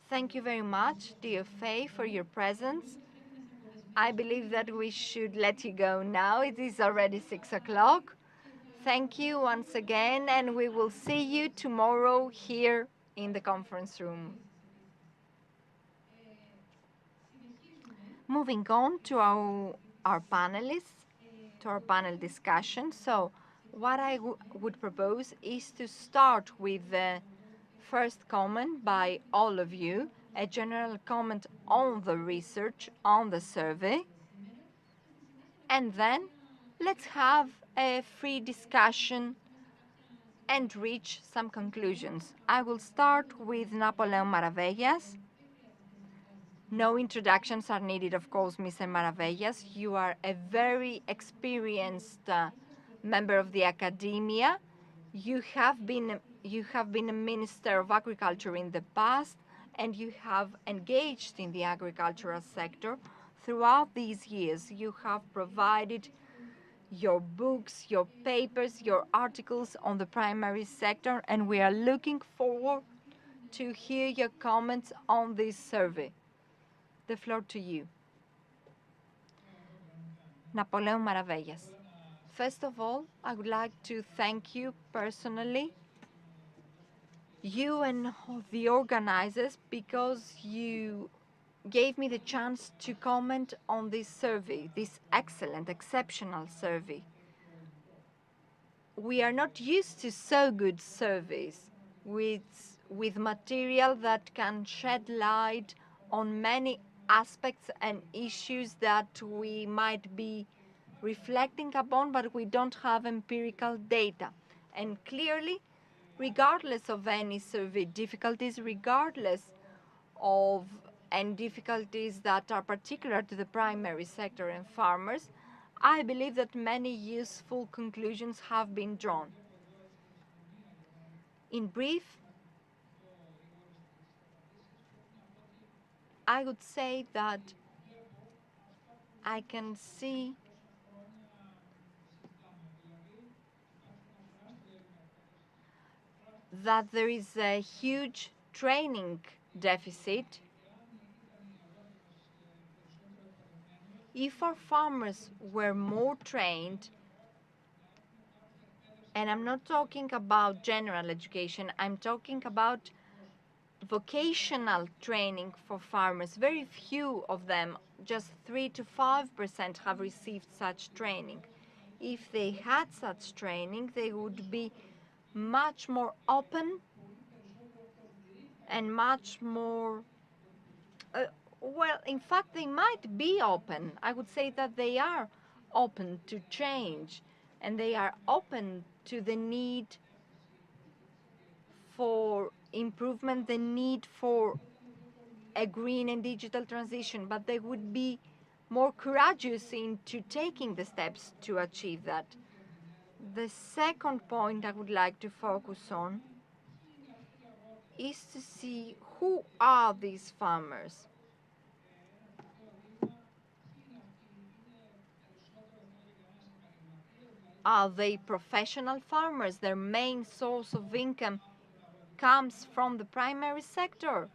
Thank you very much, dear Faye, for your presence. I believe that we should let you go now. It is already 6 o'clock. Thank you once again, and we will see you tomorrow here in the conference room. Moving on to our panelists, to our panel discussion. So what I would propose is to start with the first comment by all of you, a general comment on the research, on the survey, and then let's have a free discussion and reach some conclusions. I will start with Napoleon Maravellas. No introductions are needed, of course, Mr. Maravellas. You are a very experienced member of the academia. You have been a Minister of Agriculture in the past, and you have engaged in the agricultural sector throughout these years. You have provided your books, your papers, your articles on the primary sector, and we are looking forward to hear your comments on this survey. The floor to you. Napoleon Maravellas. First of all, I would like to thank you personally, you and the organizers, because you gave me the chance to comment on this survey, this excellent, exceptional survey. We are not used to so good surveys with material that can shed light on many aspects and issues that we might be reflecting upon, but we don't have empirical data. And clearly, regardless of any survey difficulties, regardless of any difficulties that are particular to the primary sector and farmers, I believe that many useful conclusions have been drawn. In brief, I would say that I can see that there is a huge training deficit. If our farmers were more trained, and I'm not talking about general education, I'm talking about vocational training for farmers. Very few of them, just 3 to 5%, have received such training. If they had such training, they would be much more open and much more, well, in fact, they might be open. I would say that they are open to change, and they are open to the need for improvement, the need for a green and digital transition, but they would be more courageous into taking the steps to achieve that. The second point I would like to focus on is to see who are these farmers. Are they professional farmers? Their main source of income comes from the primary sector.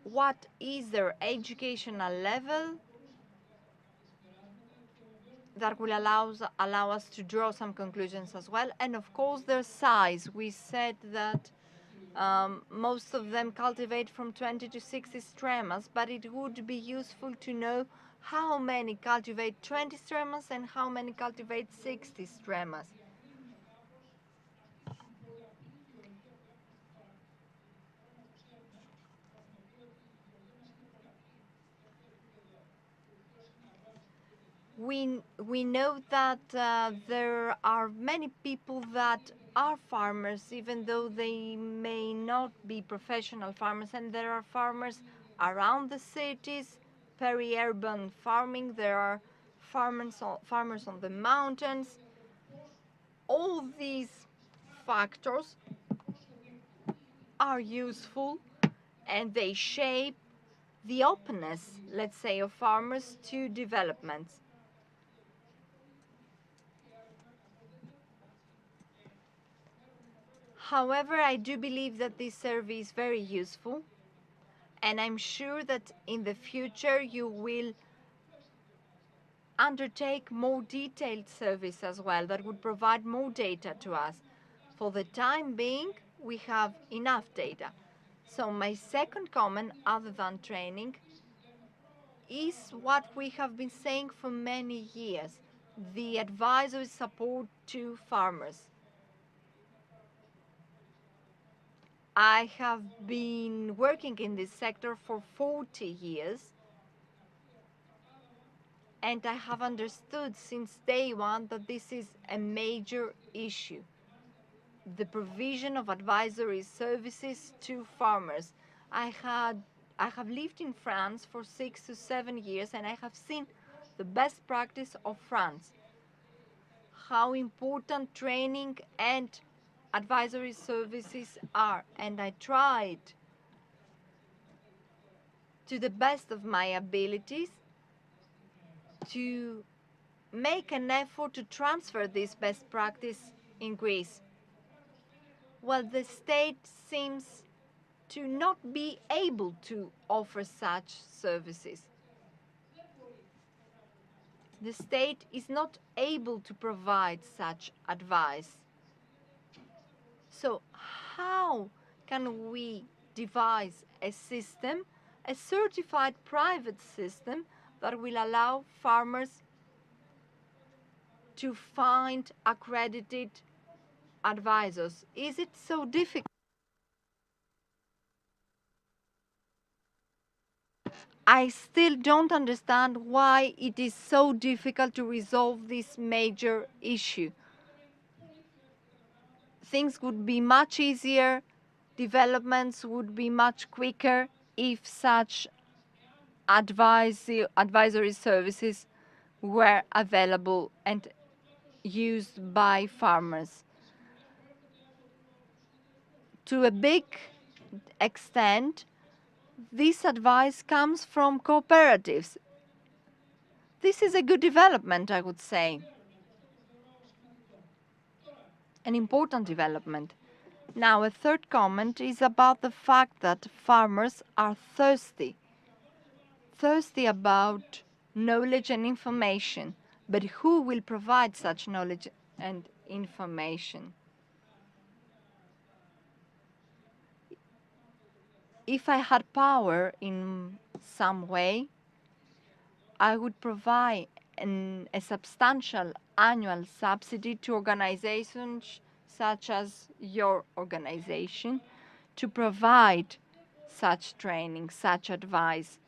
What is their educational level? That will allow us to draw some conclusions as well. And of course, their size. We said that most of them cultivate from 20 to 60 stremas, but it would be useful to know how many cultivate 20 stremas and how many cultivate 60 stremas. We know that there are many people that are farmers, even though they may not be professional farmers, and there are farmers around the cities, peri-urban farming, there are farmers on the mountains. All these factors are useful and they shape the openness, let's say, of farmers to developments. However, I do believe that this survey is very useful, and I'm sure that in the future you will undertake more detailed surveys as well that would provide more data to us. For the time being, we have enough data. So my second comment, other than training, is what we have been saying for many years, the advisory support to farmers. I have been working in this sector for 40 years, and I have understood since day one that this is a major issue. The provision of advisory services to farmers. I have lived in France for 6 to 7 years, and I have seen the best practice of France. How important training and advisory services are, and I tried to the best of my abilities to make an effort to transfer this best practice in Greece. Well, the state seems to not be able to offer such services. The state is not able to provide such advice. So how can we devise a system, a certified private system that will allow farmers to find accredited advisors? Is it so difficult? I still don't understand why it is so difficult to resolve this major issue. Things would be much easier, developments would be much quicker if such advisory services were available and used by farmers. To a big extent, this advice comes from cooperatives. This is a good development, I would say. An important development. Now, a third comment is about the fact that farmers are thirsty about knowledge and information. But who will provide such knowledge and information? If I had power in some way, I would provide a substantial annual subsidy to organizations such as your organization to provide such training, such advice.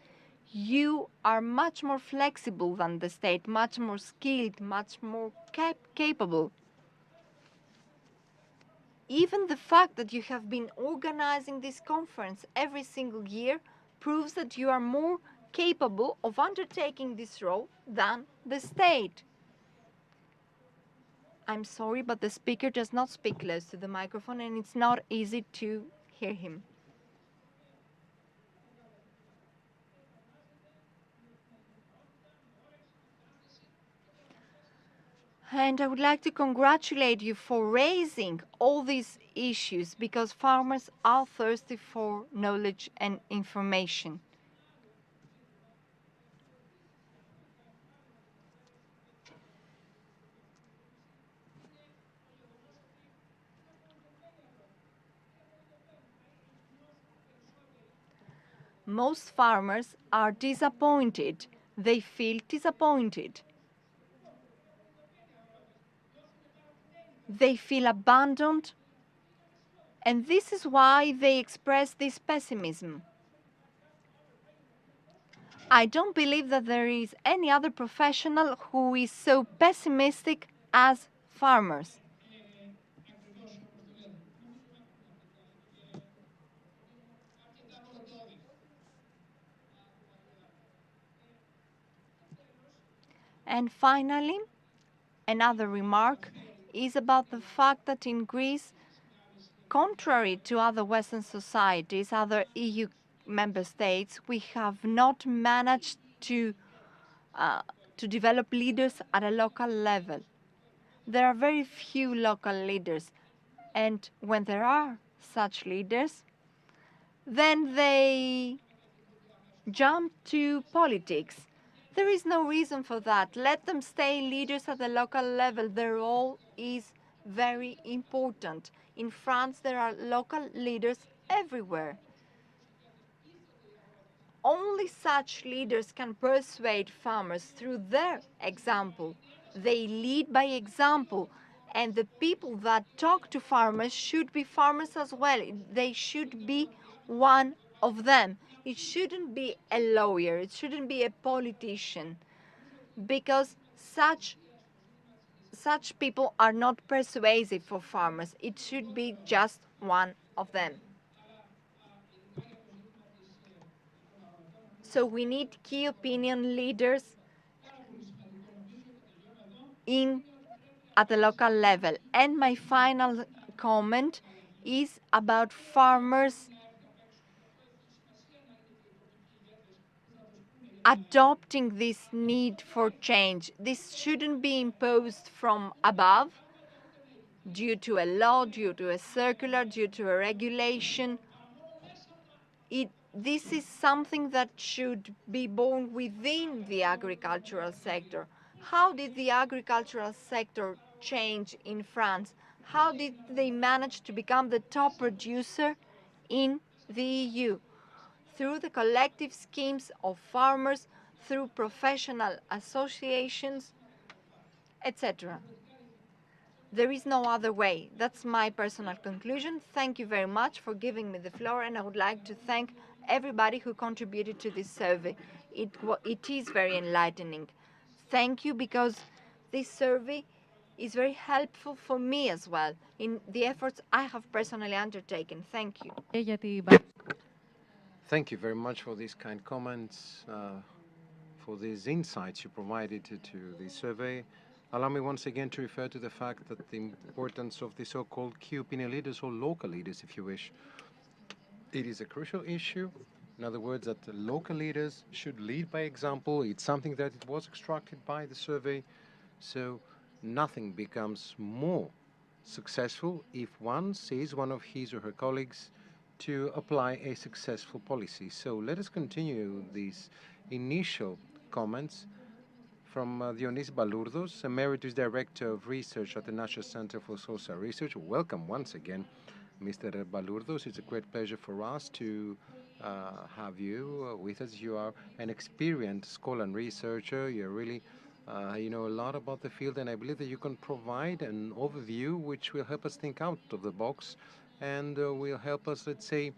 You are much more flexible than the state, much more skilled, much more capable. Even the fact that you have been organizing this conference every single year proves that you are more capable of undertaking this role than the state. I'm sorry, but the speaker does not speak close to the microphone and it's not easy to hear him. And I would like to congratulate you for raising all these issues because farmers are thirsty for knowledge and information. Most farmers are disappointed. They feel disappointed. They feel abandoned, and this is why they express this pessimism. I don't believe that there is any other professional who is so pessimistic as farmers. And finally, another remark is about the fact that in Greece, contrary to other Western societies, other EU member states, we have not managed to develop leaders at a local level. There are very few local leaders, and when there are such leaders, then they jump to politics. There is no reason for that. Let them stay leaders at the local level. Their role is very important. In France, there are local leaders everywhere. Only such leaders can persuade farmers through their example. They lead by example, and the people that talk to farmers should be farmers as well. They should be one of them. It shouldn't be a lawyer, it shouldn't be a politician, because such people are not persuasive for farmers. It should be just one of them. So we need key opinion leaders at the local level. And my final comment is about farmers adopting this need for change. This shouldn't be imposed from above due to a law, due to a circular, due to a regulation. This is something that should be born within the agricultural sector. How did the agricultural sector change in France? How did they manage to become the top producer in the EU? Through the collective schemes of farmers, through professional associations, etc. There is no other way. That's my personal conclusion. Thank you very much for giving me the floor, and I would like to thank everybody who contributed to this survey. It is very enlightening. Thank you, because this survey is very helpful for me as well in the efforts I have personally undertaken. Thank you. Thank you very much for these kind comments, for these insights you provided to the survey. Allow me once again to refer to the fact that the importance of the so-called key opinion leaders, or local leaders, if you wish. It is a crucial issue. In other words, that the local leaders should lead by example. It's something that it was extracted by the survey. So nothing becomes more successful if one sees one of his or her colleagues to apply a successful policy. So let us continue these initial comments from Dionis Balourdos, Emeritus Director of Research at the National Center for Social Research. Welcome once again, Mr. Balourdos. It's a great pleasure for us to have you with us. You are an experienced scholar and researcher. You're really, you know a lot about the field, and I believe that you can provide an overview which will help us think out of the box and will help us, let's say,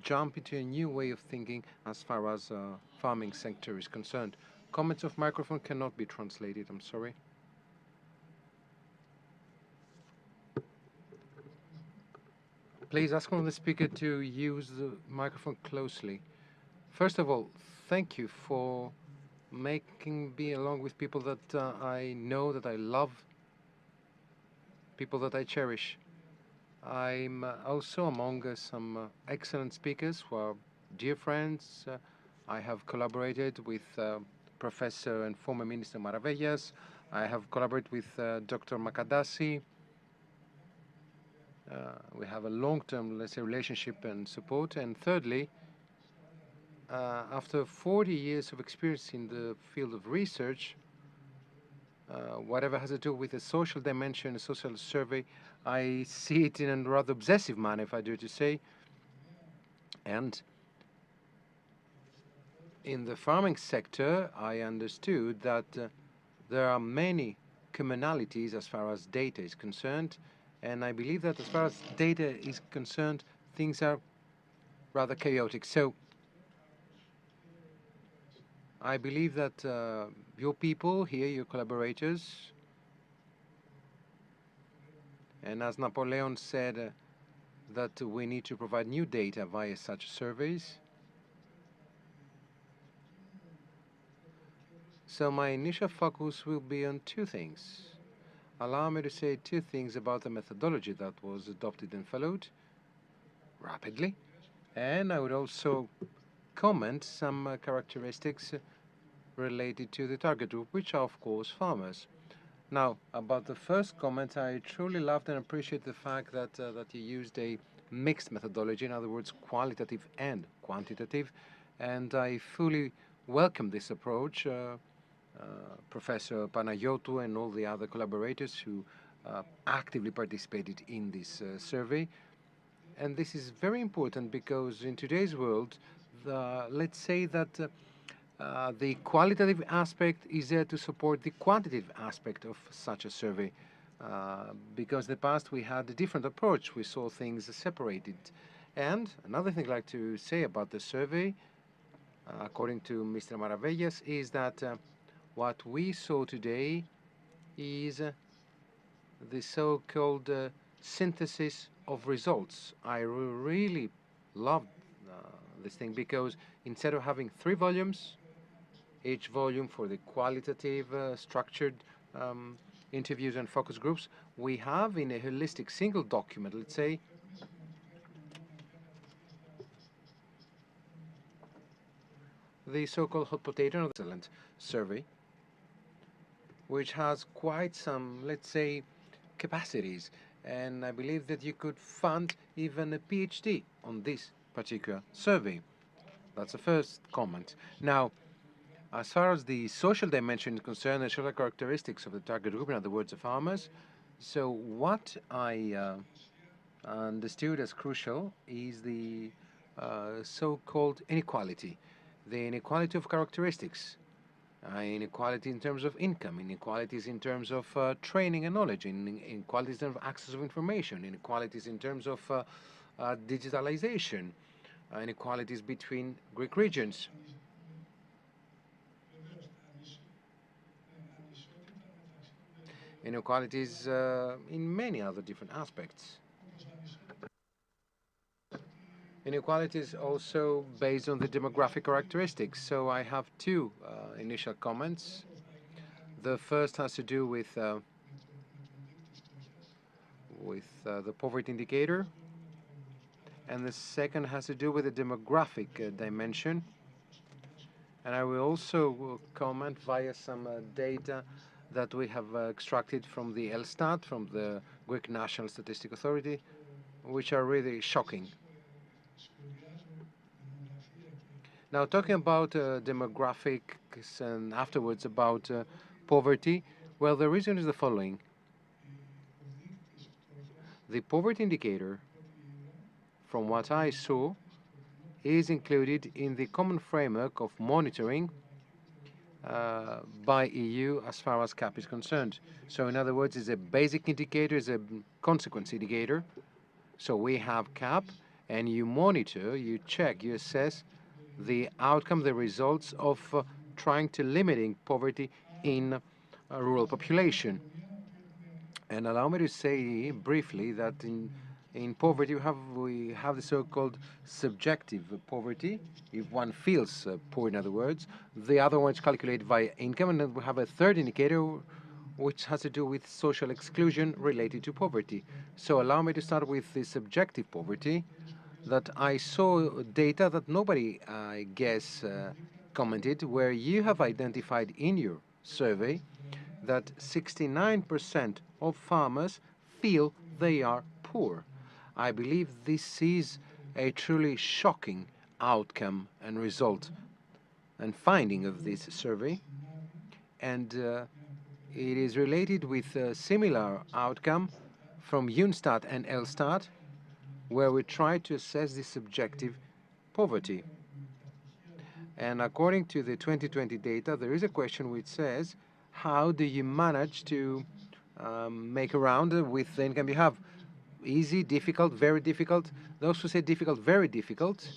jump into a new way of thinking as far as farming sector is concerned. Comments off microphone cannot be translated, I'm sorry. Please ask one of the speaker to use the microphone closely. First of all, thank you for making me along with people that I know, that I love, people that I cherish. I'm also among some excellent speakers who are dear friends. I have collaborated with Professor and former Minister Maravellas. I have collaborated with Dr. Makadasi. We have a long-term, let's say, relationship and support. And thirdly, after 40 years of experience in the field of research, whatever has to do with a social dimension, a social survey, I see it in a rather obsessive manner, if I dare to say. And in the farming sector, I understood that there are many commonalities as far as data is concerned, and I believe that as far as data is concerned, things are rather chaotic. So I believe that your people here, your collaborators, and as Napoleon said, that we need to provide new data via such surveys. So my initial focus will be on two things. allow me to say two things about the methodology that was adopted and followed rapidly. And I would also comment some characteristics related to the target group, which are, of course, farmers. Now, about the first comment, I truly loved and appreciate the fact that that you used a mixed methodology, in other words, qualitative and quantitative, and I fully welcome this approach. Professor Panayiotou and all the other collaborators who actively participated in this survey. And this is very important because in today's world, let's say that the qualitative aspect is there to support the quantitative aspect of such a survey. Because in the past we had a different approach. We saw things separated. And another thing I'd like to say about the survey, according to Mr. Maravellas, is that what we saw today is the so-called synthesis of results. I really loved this thing because instead of having 3 volumes, each volume for the qualitative, structured interviews and focus groups, we have in a holistic single document, let's say, the so-called hot potato excellent survey, which has quite some, let's say, capacities. And I believe that you could fund even a PhD on this particular survey. That's the first comment. Now, as far as the social dimension is concerned, the social characteristics of the target group, in other words, the farmers, so what I understood as crucial is the so-called inequality, the inequality of characteristics. Inequality in terms of income, inequalities in terms of training and knowledge, inequalities in terms of access of information, inequalities in terms of digitalization, inequalities between Greek regions. Inequalities in many other different aspects. Inequalities also based on the demographic characteristics. So I have two initial comments. The first has to do with the poverty indicator, and the second has to do with the demographic dimension. And I will also comment via some data that we have extracted from the Elstat, from the Greek National Statistic Authority, which are really shocking. Now, talking about demographics and afterwards about poverty, well, the reason is the following. The poverty indicator, from what I saw, is included in the common framework of monitoring by EU as far as CAP is concerned. So in other words, it's a basic indicator, it's a consequence indicator. So we have CAP, and you monitor, you check, you assess the outcome, the results of trying to limiting poverty in a rural population. And allow me to say briefly that in poverty we have the so-called subjective poverty, if one feels poor, in other words. The other one is calculated by income, and then we have a third indicator which has to do with social exclusion related to poverty. So allow me to start with the subjective poverty, that I saw data that nobody, I guess, commented, where you have identified in your survey that 69% of farmers feel they are poor. I believe this is a truly shocking outcome and result and finding of this survey, and it is related with a similar outcome from UNSTAT and Elstat, where we try to assess the subjective poverty. And according to the 2020 data, there is a question which says, how do you manage to make around with the income you have? Easy, difficult, very difficult. Those who say difficult, very difficult,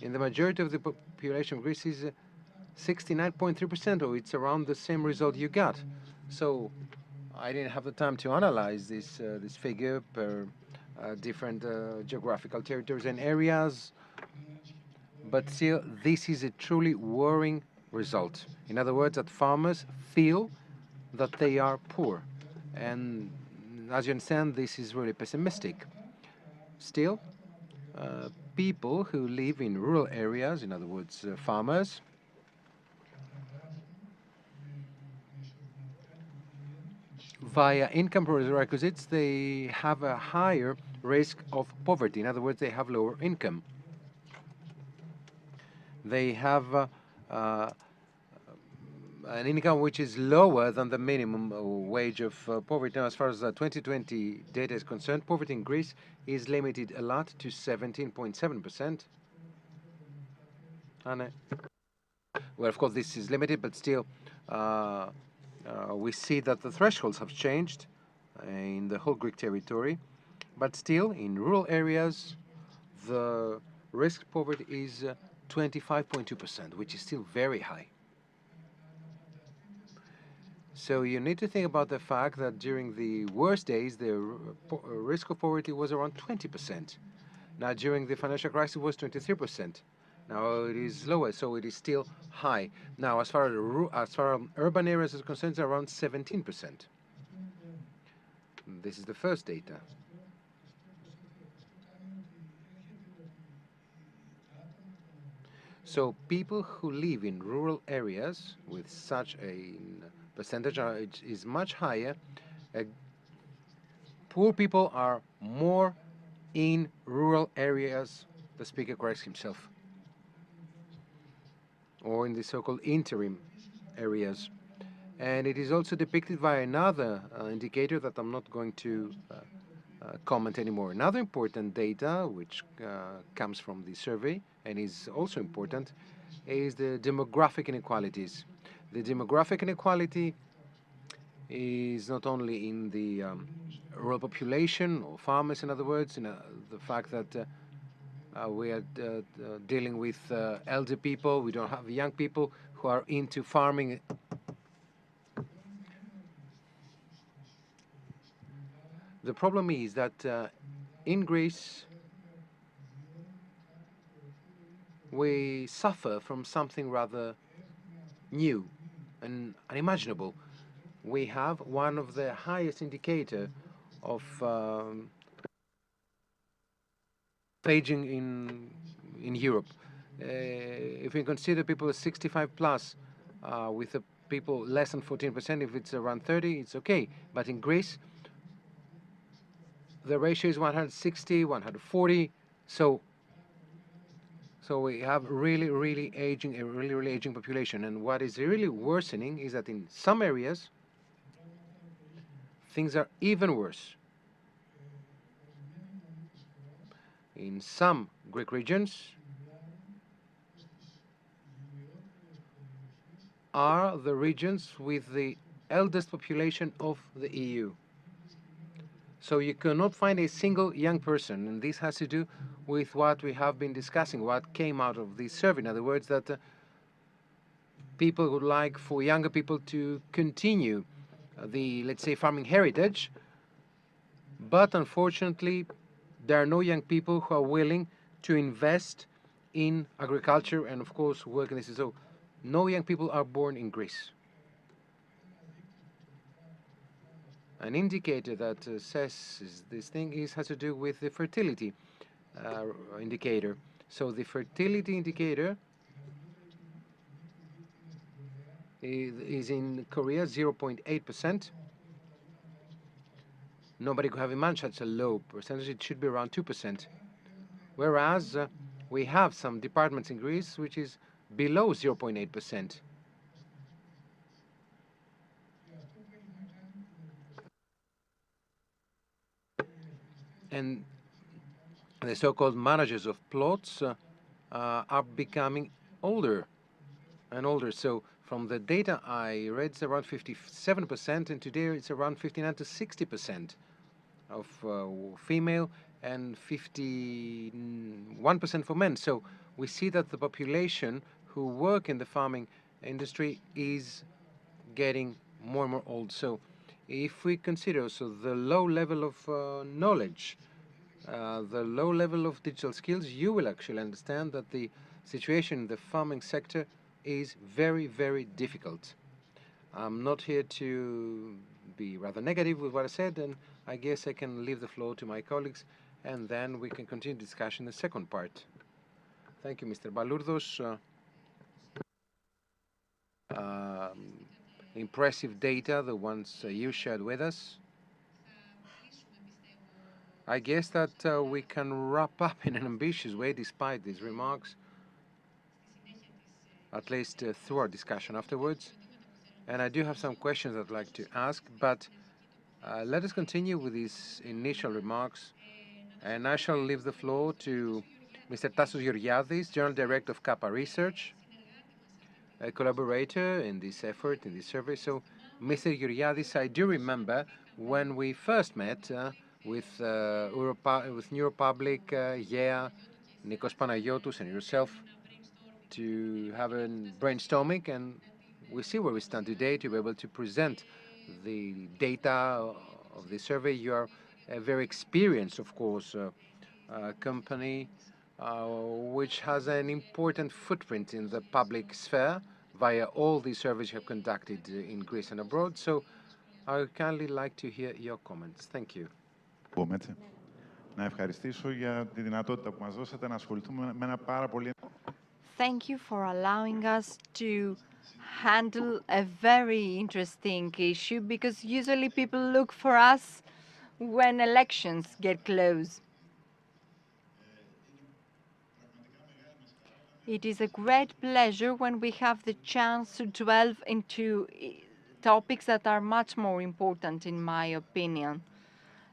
in the majority of the population of Greece is 69.3%, or it's around the same result you got. So I didn't have the time to analyze this figure per different geographical territories and areas, but still, this is a truly worrying result. In other words, that farmers feel that they are poor. And as you understand, this is really pessimistic. Still, people who live in rural areas, in other words, farmers, via income prerequisites, they have a higher risk of poverty. In other words, they have lower income. They have an income which is lower than the minimum wage of poverty. Now, as far as the 2020 data is concerned, poverty in Greece is limited a lot to 17.7%. Well, of course, this is limited, but still, we see that the thresholds have changed in the whole Greek territory. But still, in rural areas, the risk of poverty is 25.2%, which is still very high. So you need to think about the fact that during the worst days, the risk of poverty was around 20%. Now, during the financial crisis, it was 23%. Now it is lower, so it is still high. Now, as far as urban areas is concerned, it's around 17%. This is the first data. So people who live in rural areas with such a percentage is much higher. Poor people are more in rural areas, the speaker corrects himself, or in the so-called interim areas. And it is also depicted by another indicator that I'm not going to comment anymore. Another important data, which comes from the survey and is also important, is the demographic inequalities. The demographic inequality is not only in the rural population, or farmers, in other words, the fact that we are dealing with elder people, we don't have young people who are into farming. The problem is that in Greece, we suffer from something rather new and unimaginable. We have one of the highest indicator of aging in Europe. If we consider people 65 plus with people less than 14%, if it's around 30, it's okay. But in Greece, the ratio is 160, 140. So we have a really aging population. And what is really worsening is that in some areas, things are even worse. In some Greek regions are the regions with the eldest population of the EU. So you cannot find a single young person, and this has to do with what we have been discussing, what came out of this survey. In other words, that people would like for younger people to continue the, let's say, farming heritage, but unfortunately, there are no young people who are willing to invest in agriculture and, of course, work in this. So no young people are born in Greece. An indicator that says this thing has to do with the fertility indicator. So the fertility indicator is in Korea 0.8%. Nobody could have imagined such a low percentage. It should be around 2%. Whereas we have some departments in Greece which is below 0.8%. And the so-called managers of plots are becoming older and older. So from the data I read, it's around 57%, and today it's around 59 to 60% of female and 51% for men. So we see that the population who work in the farming industry is getting more and more old. So if we consider also the low level of knowledge, the low level of digital skills, you will actually understand that the situation in the farming sector is very difficult. I'm not here to be rather negative with what I said, and I guess I can leave the floor to my colleagues, and then we can continue discussion in the second part. Thank you, Mr. Balourdos. Impressive data, the ones you shared with us. I guess that we can wrap up in an ambitious way despite these remarks, at least through our discussion afterwards. And I do have some questions I'd like to ask, but let us continue with these initial remarks, and I shall leave the floor to Mr. Tassos Georgiadis, General Director of CAPA Research, a collaborator in this effort, in this survey. So, Mr. Georgiadis, I do remember when we first met with New Republic, GAIA, Nikos Panagiotou, and yourself to have a brainstorming, and we see where we stand today to be able to present the data of the survey. You are a very experienced, of course, company which has an important footprint in the public sphere via all the surveys you have conducted in Greece and abroad. So I would kindly like to hear your comments. Thank you. Να ευχαριστήσω για τη δυνατότητα που μας δώσατε να ασχοληθούμε με ένα πάρα πολύ... Thank you for allowing us to handle a very interesting issue, because usually people look for us when elections get close. It is a great pleasure when we have the chance to delve into topics that are much more important, in my opinion.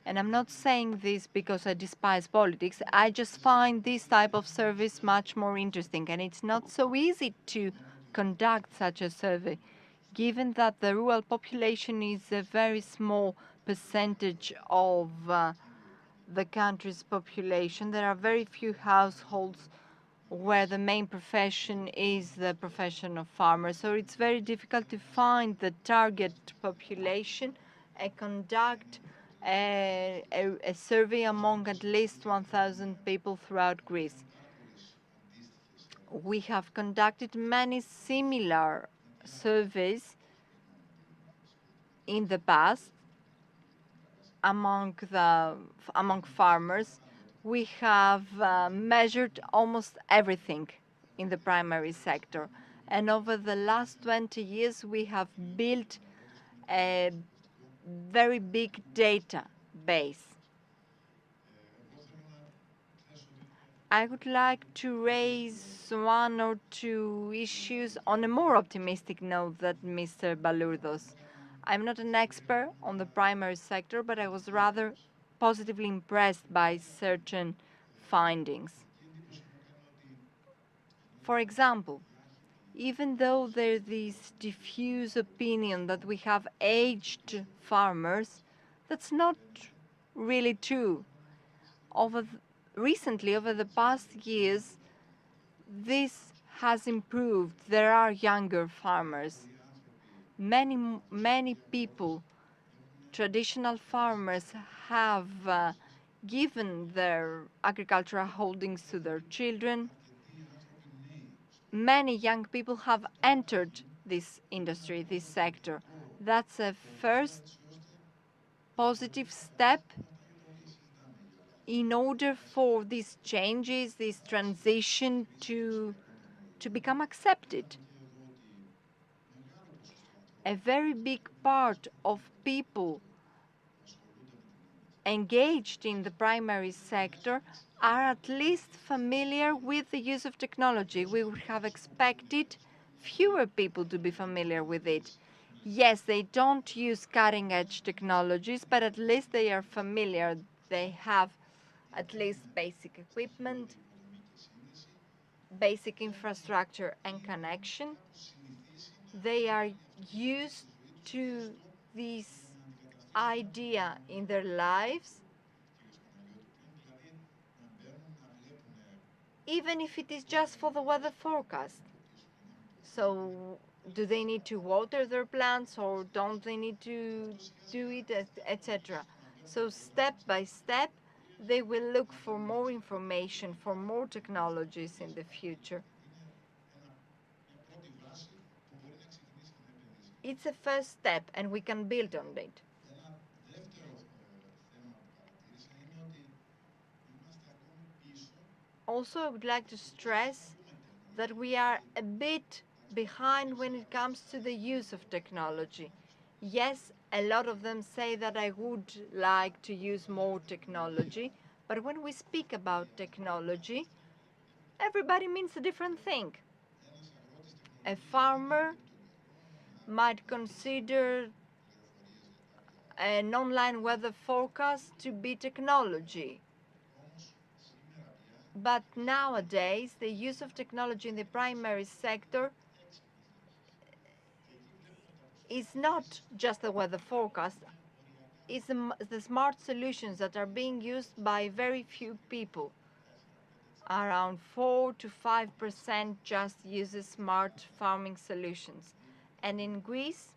And I'm not saying this because I despise politics. I just find this type of service much more interesting. And it's not so easy to conduct such a survey, given that the rural population is a very small percentage of the country's population. There are very few households where the main profession is the profession of farmer. So it's very difficult to find the target population and conduct a survey among at least 1,000 people throughout Greece. We have conducted many similar surveys in the past among farmers. We have measured almost everything in the primary sector. And over the last 20 years, we have built a very big database. I would like to raise one or two issues on a more optimistic note than Mr. Balourdos. I'm not an expert on the primary sector, but I was rather positively impressed by certain findings. For example, even though there's this diffuse opinion that we have aged farmers, that's not really true. Recently, over the past years, this has improved. There are younger farmers. Many people, traditional farmers, have given their agricultural holdings to their children. Many young people have entered this industry, this sector. That's a first positive step in order for these changes, this transition to become accepted. A very big part of people engaged in the primary sector are at least familiar with the use of technology. We would have expected fewer people to be familiar with it. Yes, they don't use cutting-edge technologies, but at least they are familiar. They have at least basic equipment, basic infrastructure and connection. They are used to this idea in their lives, even if it is just for the weather forecast. So do they need to water their plants, or don't they need to do it, etc. So step by step, they will look for more information, for more technologies in the future. It's a first step, and we can build on it. Also, I would like to stress that we are a bit behind when it comes to the use of technology. Yes, a lot of them say that I would like to use more technology, but when we speak about technology, everybody means a different thing. A farmer might consider an online weather forecast to be technology. But nowadays, the use of technology in the primary sector is not just the weather forecast. It's the smart solutions that are being used by very few people. Around 4 to 5% just uses smart farming solutions. And in Greece,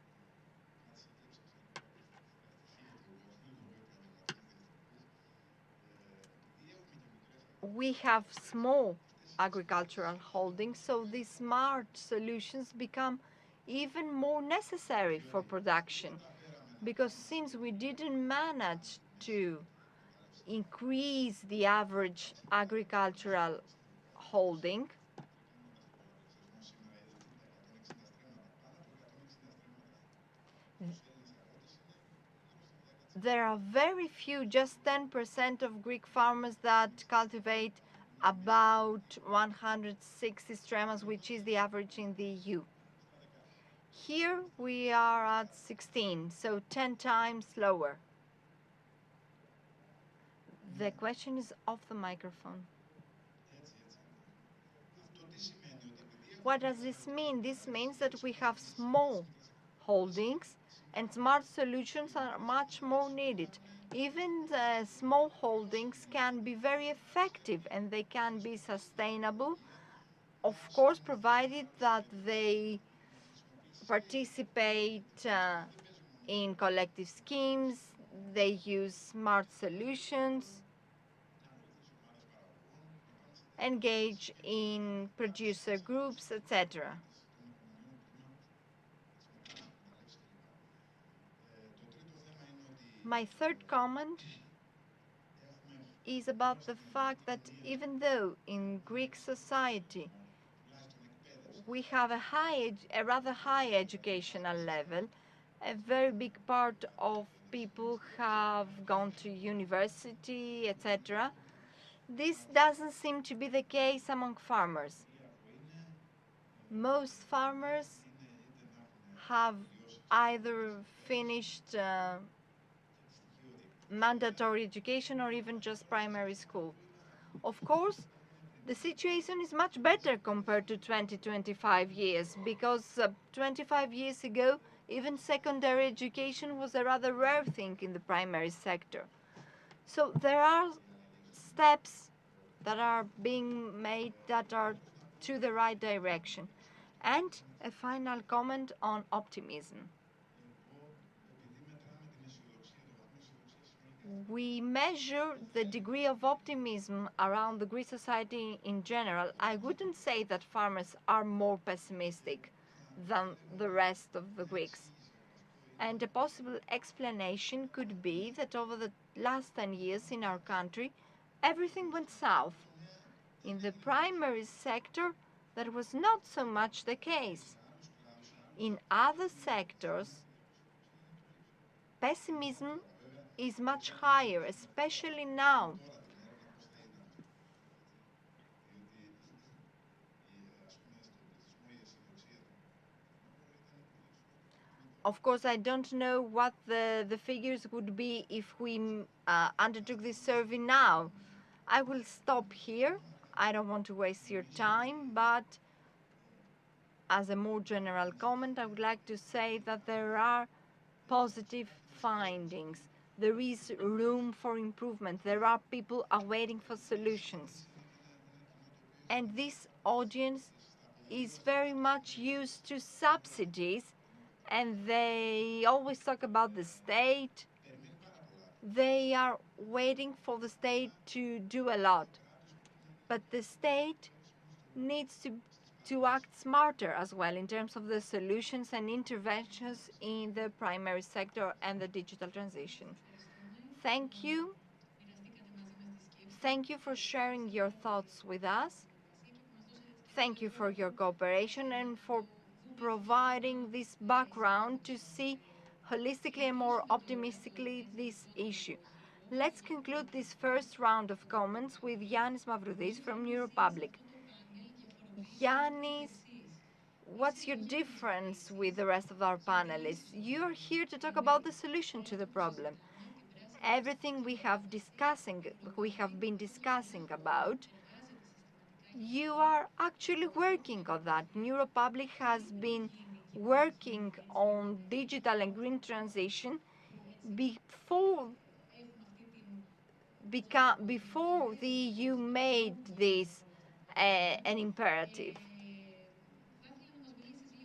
we have small agricultural holdings, so these smart solutions become even more necessary for production. Because since we didn't manage to increase the average agricultural holding, there are very few, just 10% of Greek farmers that cultivate about 160 stremas, which is the average in the EU. Here we are at 16, so 10 times lower. The question is off the microphone. What does this mean? This means that we have small holdings and smart solutions are much more needed. Even the small holdings can be very effective and they can be sustainable, of course, provided that they participate in collective schemes, they use smart solutions, engage in producer groups, etc. My third comment is about the fact that even though in Greek society we have a rather high educational level, a very big part of people have gone to university, etc., this doesn't seem to be the case among farmers. Most farmers have either finished mandatory education or even just primary school. Of course, the situation is much better compared to 25 years because 25 years ago, even secondary education was a rather rare thing in the primary sector. So there are steps that are being made that are to the right direction. And a final comment on optimism. We measure the degree of optimism around the Greek society in general. I wouldn't say that farmers are more pessimistic than the rest of the Greeks. And a possible explanation could be that over the last 10 years in our country, everything went south. In the primary sector, that was not so much the case. In other sectors, pessimism is much higher, especially now. Of course, I don't know what the figures would be if we undertook this survey now. I will stop here. I don't want to waste your time, but as a more general comment, I would like to say that there are positive findings. There is room for improvement. There are people awaiting for solutions. And this audience is very much used to subsidies, and they always talk about the state. They are waiting for the state to do a lot. But the state needs to act smarter as well in terms of the solutions and interventions in the primary sector and the digital transition. Thank you. Thank you for sharing your thoughts with us. Thank you for your cooperation and for providing this background to see holistically and more optimistically this issue. Let's conclude this first round of comments with Yannis Mavroudis from New Republic. Yannis, what's your difference with the rest of our panelists? You're here to talk about the solution to the problem. Everything we have been discussing about, you are actually working on that. New Republic has been working on digital and green transition before the EU made this an imperative.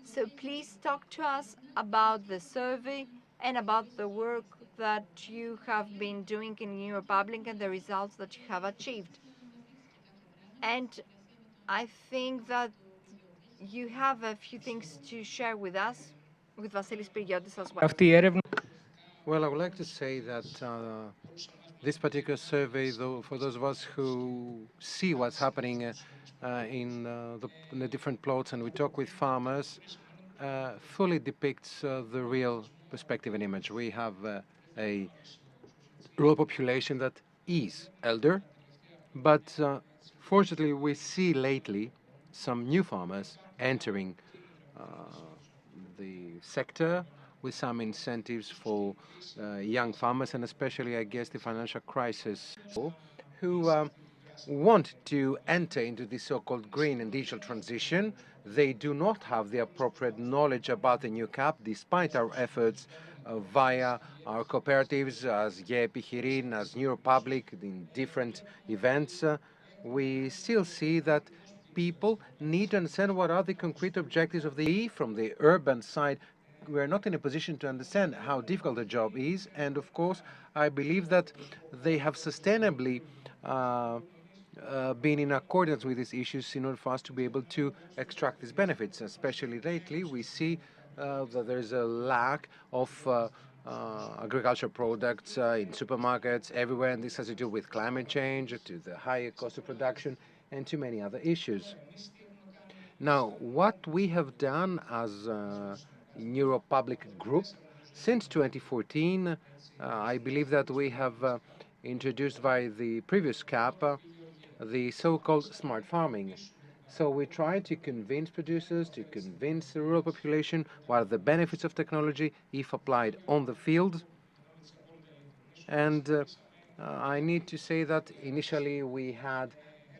So please talk to us about the survey and about the work that you have been doing in New Republic and the results that you have achieved. And I think that you have a few things to share with us, with Vasilis Piriotis as well. Well, I would like to say that this particular survey, though, for those of us who see what's happening in the different plots and we talk with farmers, fully depicts the real perspective and image. We have a rural population that is elder, but fortunately we see lately some new farmers entering the sector with some incentives for young farmers, and especially, I guess, the financial crisis, who want to enter into the so-called green and digital transition. They do not have the appropriate knowledge about the new CAP, despite our efforts via our cooperatives as GAIA EPICHEIREIN, as New Republic, in different events. We still see that people need to understand what are the concrete objectives of the from the urban side. We're not in a position to understand how difficult the job is, and of course, I believe that they have sustainably been in accordance with these issues in order for us to be able to extract these benefits. Especially lately, we see that there's a lack of agricultural products in supermarkets everywhere, and this has to do with climate change, to the higher cost of production, and to many other issues. Now, what we have done as a New Republic group since 2014, I believe that we have introduced by the previous CAP the so-called smart farming. So we try to convince producers, to convince the rural population what are the benefits of technology if applied on the field. And I need to say that initially we had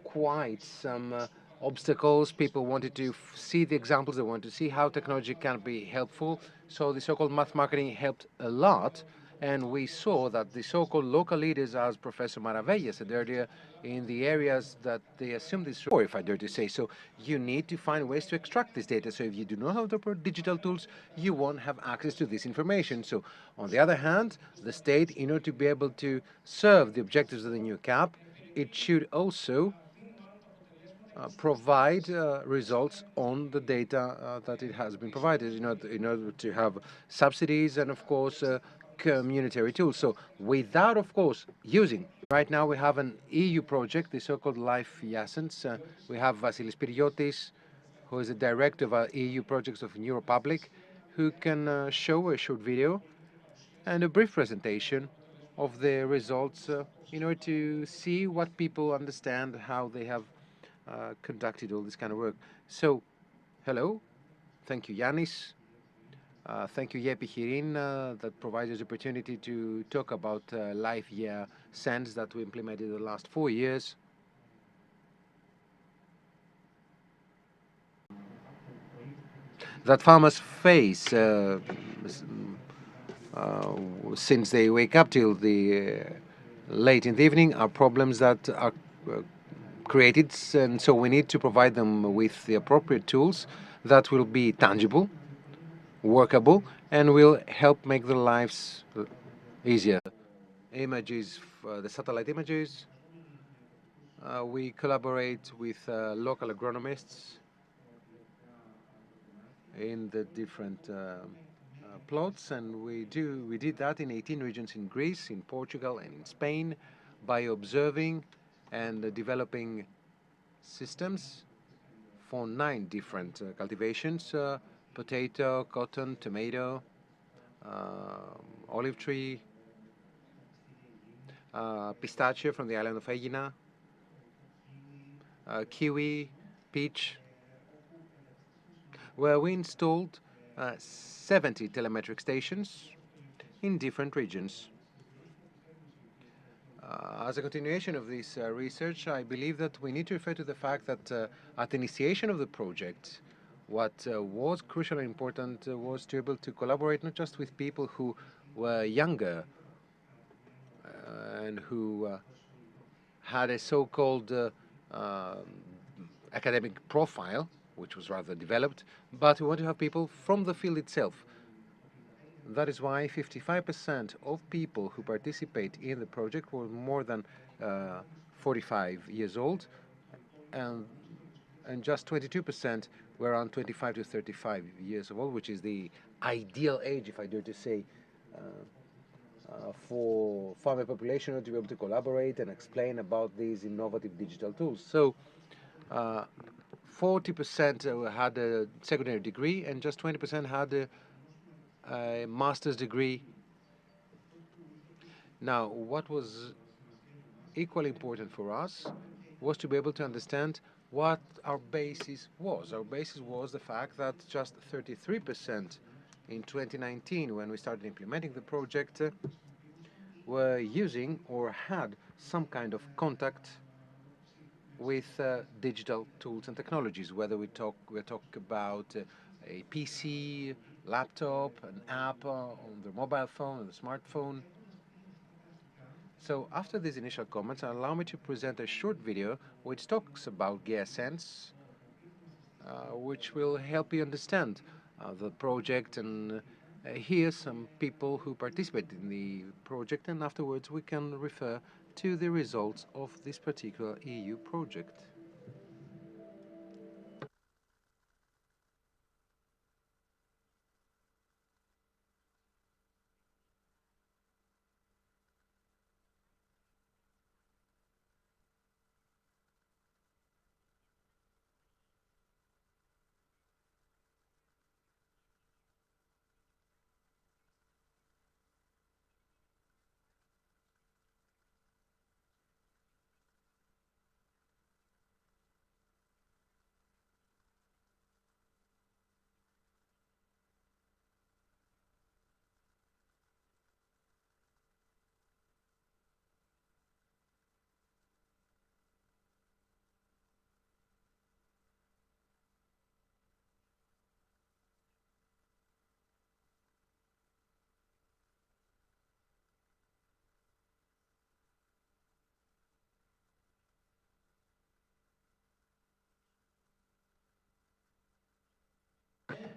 quite some obstacles. People wanted to see the examples, they wanted to see how technology can be helpful. So the so-called mass marketing helped a lot. And we saw that the so-called local leaders, as Professor Maravella said earlier, in the areas that they assume this, or if I dare to say so, you need to find ways to extract this data. So if you do not have the digital tools, you won't have access to this information. So on the other hand, the state, in order to be able to serve the objectives of the new CAP, it should also provide results on the data that it has been provided, in order to have subsidies and, of course, communitary tools. So without, of course, using, right now we have an EU project, the so-called Life Yacens. We have Vasilis Piriotis, who is the director of our EU projects of New Republic, who can show a short video and a brief presentation of the results in order to see what people understand, how they have conducted all this kind of work. So, hello. Thank you, Yannis. Thank you, GAIA EPICHEIREIN, that provides us the opportunity to talk about Life Year Sense that we implemented in the last 4 years. That farmers face since they wake up till the late in the evening are problems that are created, and so we need to provide them with the appropriate tools that will be tangible, workable, and will help make their lives easier. Images, the satellite images. We collaborate with local agronomists in the different plots, and we did that in 18 regions in Greece, in Portugal, and in Spain by observing and developing systems for 9 different cultivations: potato, cotton, tomato, olive tree, pistachio from the island of Aegina, kiwi, peach, where we installed 70 telemetric stations in different regions. As a continuation of this research, I believe that we need to refer to the fact that at the initiation of the project, what was crucial and important was to be able to collaborate not just with people who were younger and who had a so-called academic profile, which was rather developed, but we want to have people from the field itself. That is why 55% of people who participate in the project were more than 45 years old, and just 22% were around 25 to 35 years old, which is the ideal age, if I dare to say, for farmer population to be able to collaborate and explain about these innovative digital tools. So 40% had a secondary degree, and just 20% had a master's degree. Now, what was equally important for us was to be able to understand what our basis was. Our basis was the fact that just 33% in 2019, when we started implementing the project, were using or had some kind of contact with digital tools and technologies, whether we talk about a PC, laptop, an app on the mobile phone, on the smartphone. So after these initial comments, allow me to present a short video which talks about GAIA Sense, which will help you understand the project and hear some people who participated in the project, and afterwards we can refer to the results of this particular EU project.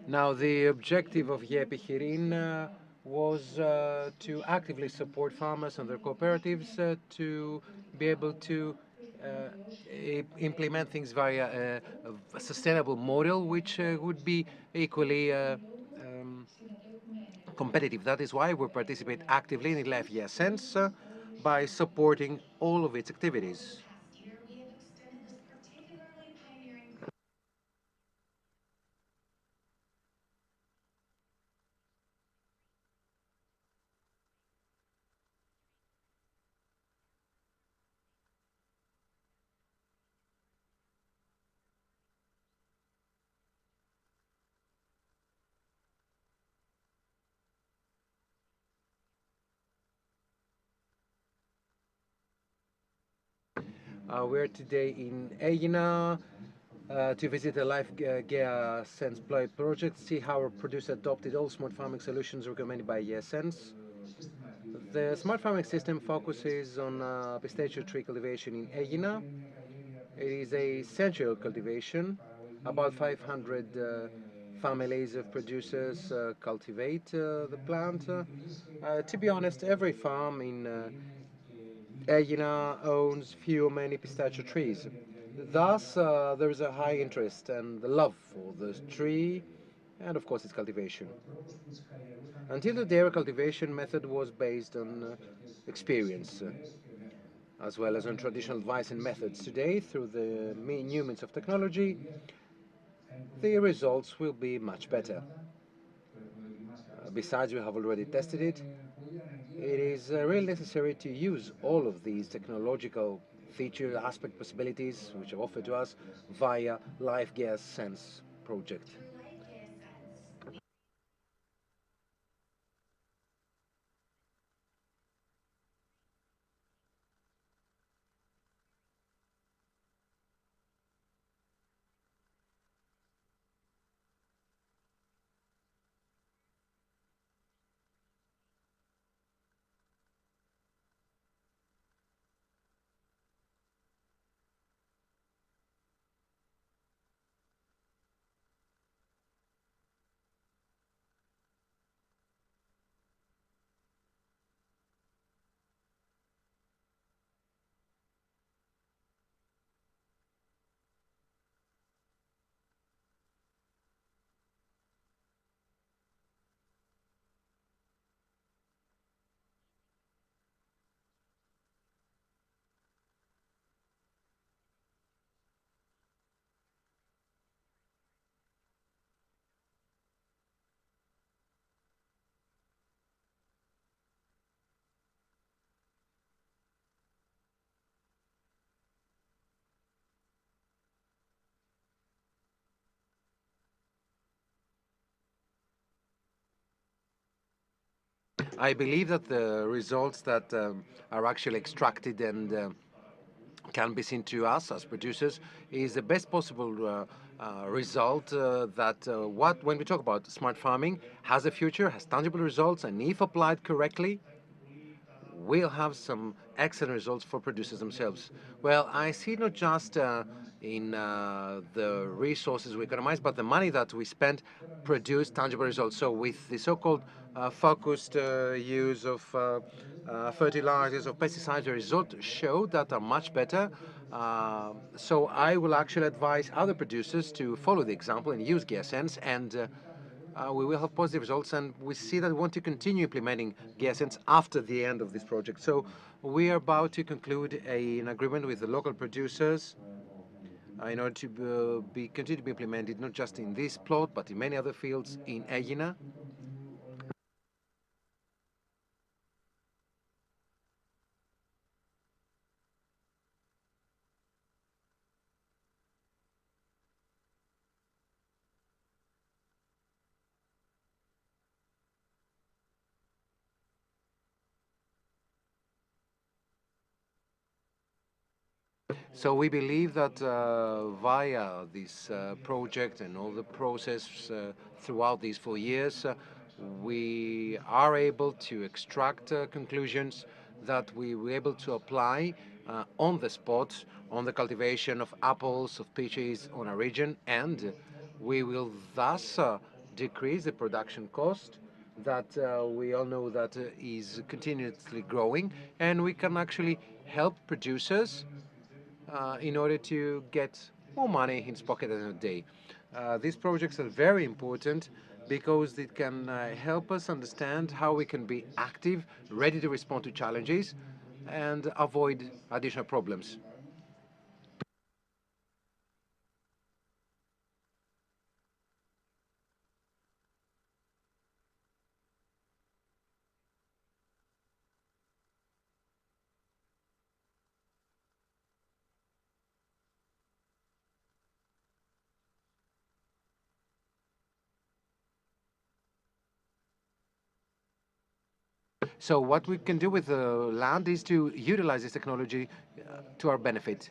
Now, the objective of GAIA EPICHEIREIN was to actively support farmers and their cooperatives to be able to implement things via a sustainable model, which would be equally competitive. That is why we participate actively in GAIA Sense by supporting all of its activities. We're today in Aegina to visit the live GAIA Sense project, see how our producer adopted all smart farming solutions recommended by GAIA Sense. The smart farming system focuses on pistachio tree cultivation in Aegina. It is a central cultivation. About 500 families of producers cultivate the plant. To be honest, every farm in Aegina owns few or many pistachio trees. Thus, there is a high interest and the love for this tree and, of course, its cultivation. Until today, our cultivation method was based on experience. as well as on traditional advice and methods. Today, through the new means of technology, the results will be much better. Besides, we have already tested it. It is really necessary to use all of these technological feature aspect possibilities which are offered to us via Live Gas Sense project. I believe that the results that are actually extracted and can be seen to us as producers is the best possible result that when we talk about smart farming has a future, has tangible results, and if applied correctly, we'll have some excellent results for producers themselves. Well, I see not just in the resources we economize, but the money that we spend produce tangible results. So with the so-called focused use of fertilizers, of pesticides, the results show that are much better. So I will actually advise other producers to follow the example and use GearSense, and we will have positive results, and we see that we want to continue implementing GearSense after the end of this project. So we are about to conclude an agreement with the local producers in order to continue to be implemented not just in this plot, but in many other fields in Aegina. So we believe that via this project and all the process throughout these 4 years, we are able to extract conclusions that we were able to apply on the spot, on the cultivation of apples, of peaches on a region, and we will thus decrease the production cost that we all know that is continuously growing, and we can actually help producers in order to get more money in his pocket at the end of the day. These projects are very important because it can help us understand how we can be active, ready to respond to challenges, and avoid additional problems. So what we can do with the land is to utilize this technology to our benefit.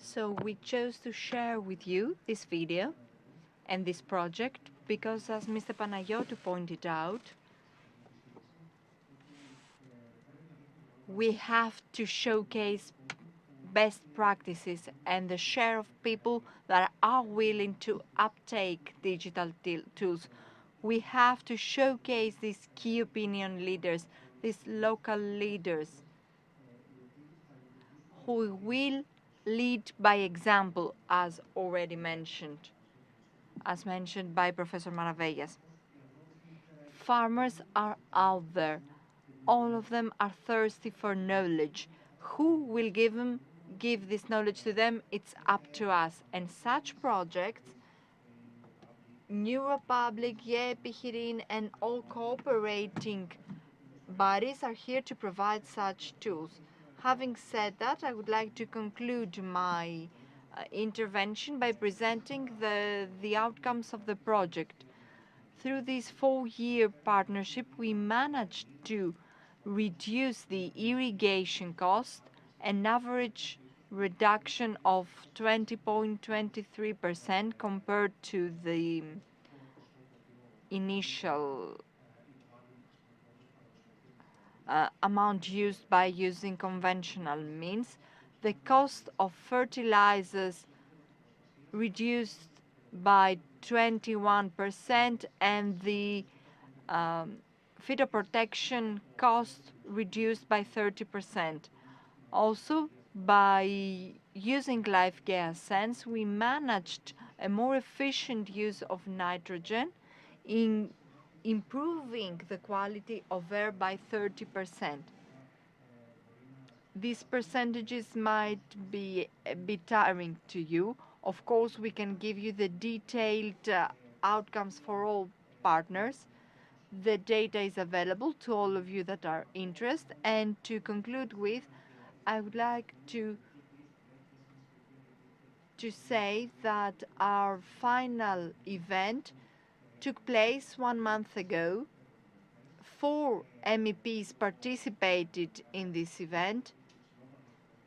So we chose to share with you this video and this project because, as Mr. Panagiotou pointed out, we have to showcase best practices and the share of people that are willing to uptake digital tools. We have to showcase these key opinion leaders, these local leaders who will lead by example, as already mentioned, as mentioned by Professor Maravellas. Farmers are out there. All of them are thirsty for knowledge. Who will give this knowledge to them? It's up to us. And such projects, New Republic, GAIA EPICHEIREIN, and all cooperating bodies are here to provide such tools. Having said that, I would like to conclude my intervention by presenting the outcomes of the project. Through this 4-year partnership, we managed to reduce the irrigation cost, an average reduction of 20.23% compared to the initial amount used by using conventional means. The cost of fertilizers reduced by 21% and the phytoprotection cost reduced by 30%. Also, by using Live GAIA Sense, we managed a more efficient use of nitrogen in improving the quality of air by 30%. These percentages might be a bit tiring to you. Of course, we can give you the detailed outcomes for all partners. The data is available to all of you that are interested. And to conclude with, I would like to say that our final event took place 1 month ago. 4 MEPs participated in this event,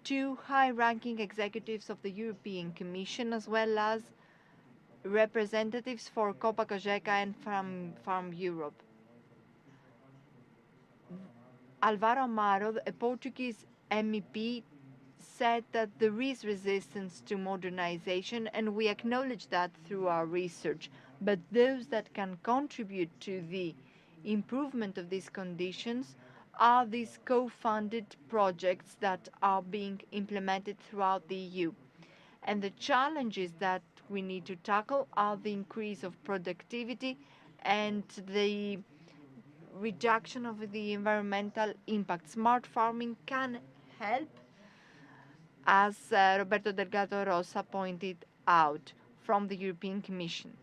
2 high-ranking executives of the European Commission, as well as representatives for Copa Cogeca and Farm Europe. Alvaro Amaro, a Portuguese MEP, said that there is resistance to modernization, and we acknowledge that through our research. But those that can contribute to the improvement of these conditions are these co-funded projects that are being implemented throughout the EU. And the challenges that we need to tackle are the increase of productivity and the reduction of the environmental impact. Smart farming can help, as Roberto Delgado Rosa pointed out from the European Commission.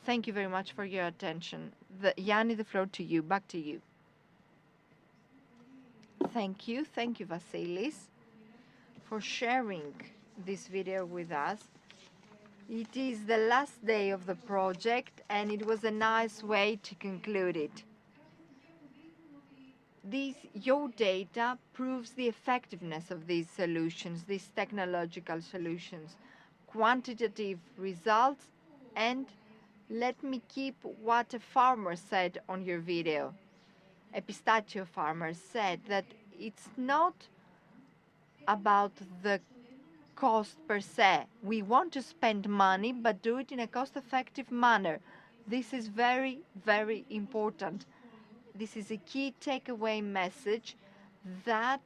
Thank you very much for your attention. Yanni, the floor to you. Back to you. Thank you, Vasilis, for sharing this video with us. It is the last day of the project, and it was a nice way to conclude it. Your data proves the effectiveness of these solutions, these technological solutions, quantitative results, and let me keep what a farmer said on your video. A pistachio farmer said that it's not about the cost per se. We want to spend money, but do it in a cost-effective manner. This is very, very important. This is a key takeaway message that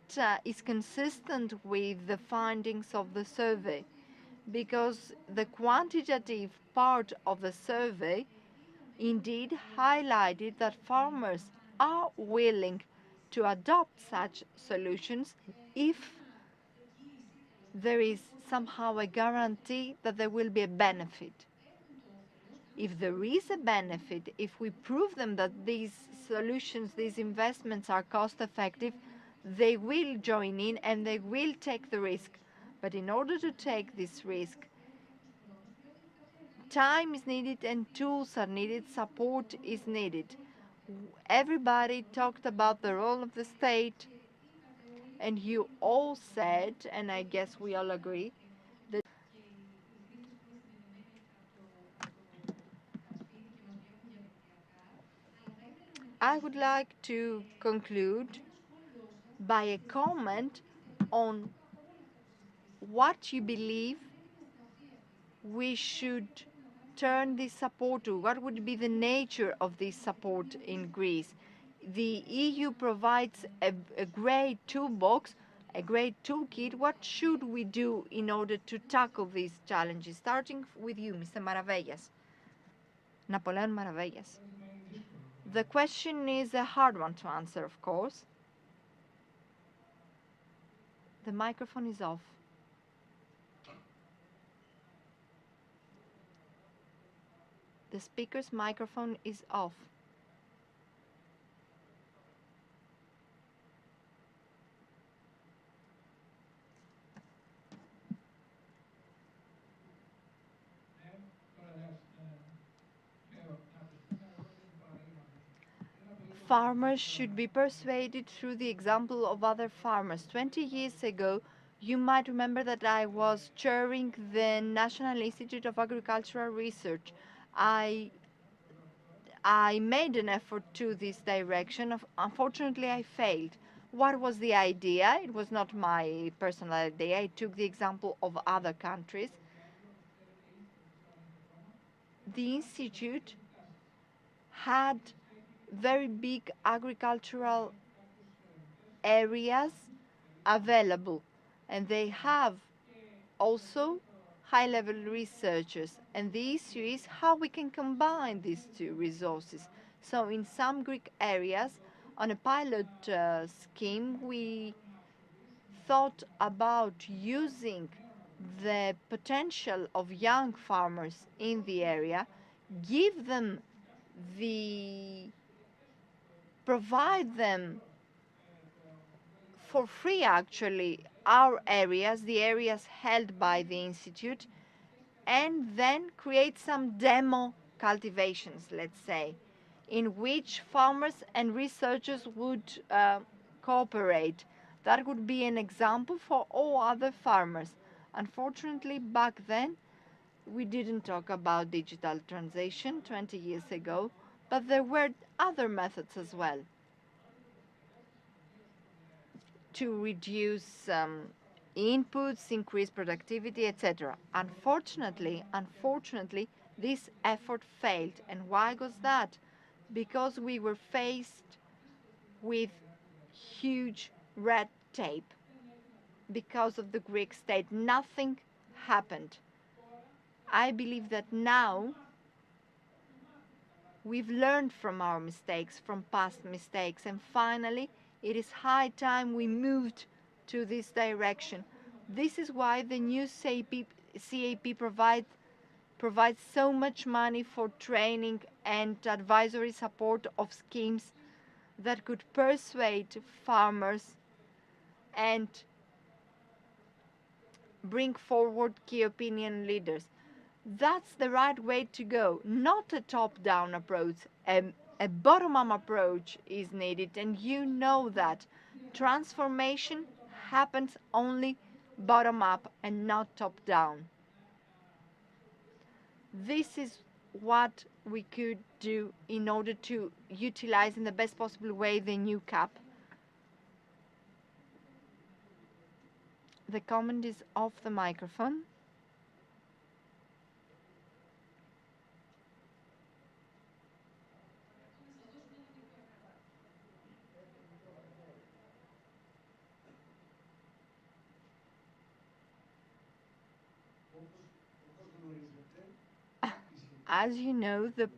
is consistent with the findings of the survey, because the quantitative part of the survey indeed highlighted that farmers are willing to adopt such solutions if there is somehow a guarantee that there will be a benefit. If there is a benefit, if we prove them that these solutions, these investments are cost effective, they will join in and they will take the risk. But in order to take this risk, time is needed and tools are needed, support is needed. Everybody talked about the role of the state, and you all said, and I guess we all agree, that I would like to conclude by a comment on what you believe we should turn this support to. What would be the nature of this support in Greece? The EU provides a great toolbox, a great toolkit. What should we do in order to tackle these challenges? Starting with you, Mr. Maravellas. Napoleon Maravellas. The question is a hard one to answer, of course. The microphone is off. The speaker's microphone is off. Farmers should be persuaded through the example of other farmers. 20 years ago, you might remember that I was chairing the National Institute of Agricultural Research. I made an effort to this direction. Unfortunately, I failed. What was the idea? It was not my personal idea. I took the example of other countries. The institute had very big agricultural areas available, and they have also high-level researchers, and the issue is how we can combine these two resources. So in some Greek areas, on a pilot scheme, we thought about using the potential of young farmers in the area, provide them for free, actually, our areas, the areas held by the Institute, and then create some demo cultivations, let's say, in which farmers and researchers would cooperate. That would be an example for all other farmers. Unfortunately, back then, we didn't talk about digital transition 20 years ago, but there were other methods as well to reduce inputs, increase productivity, etc. Unfortunately, this effort failed. And why was that? Because we were faced with huge red tape. Because of the Greek state, nothing happened. I believe that now we've learned from our mistakes, from past mistakes, and finally it is high time we moved to this direction. This is why the new CAP provides so much money for training and advisory support of schemes that could persuade farmers and bring forward key opinion leaders. That's the right way to go, not a top-down approach. A bottom-up approach is needed, and you know that. Transformation happens only bottom-up and not top-down. This is what we could do in order to utilize in the best possible way the new CAP. The comment is off the microphone. As you know, the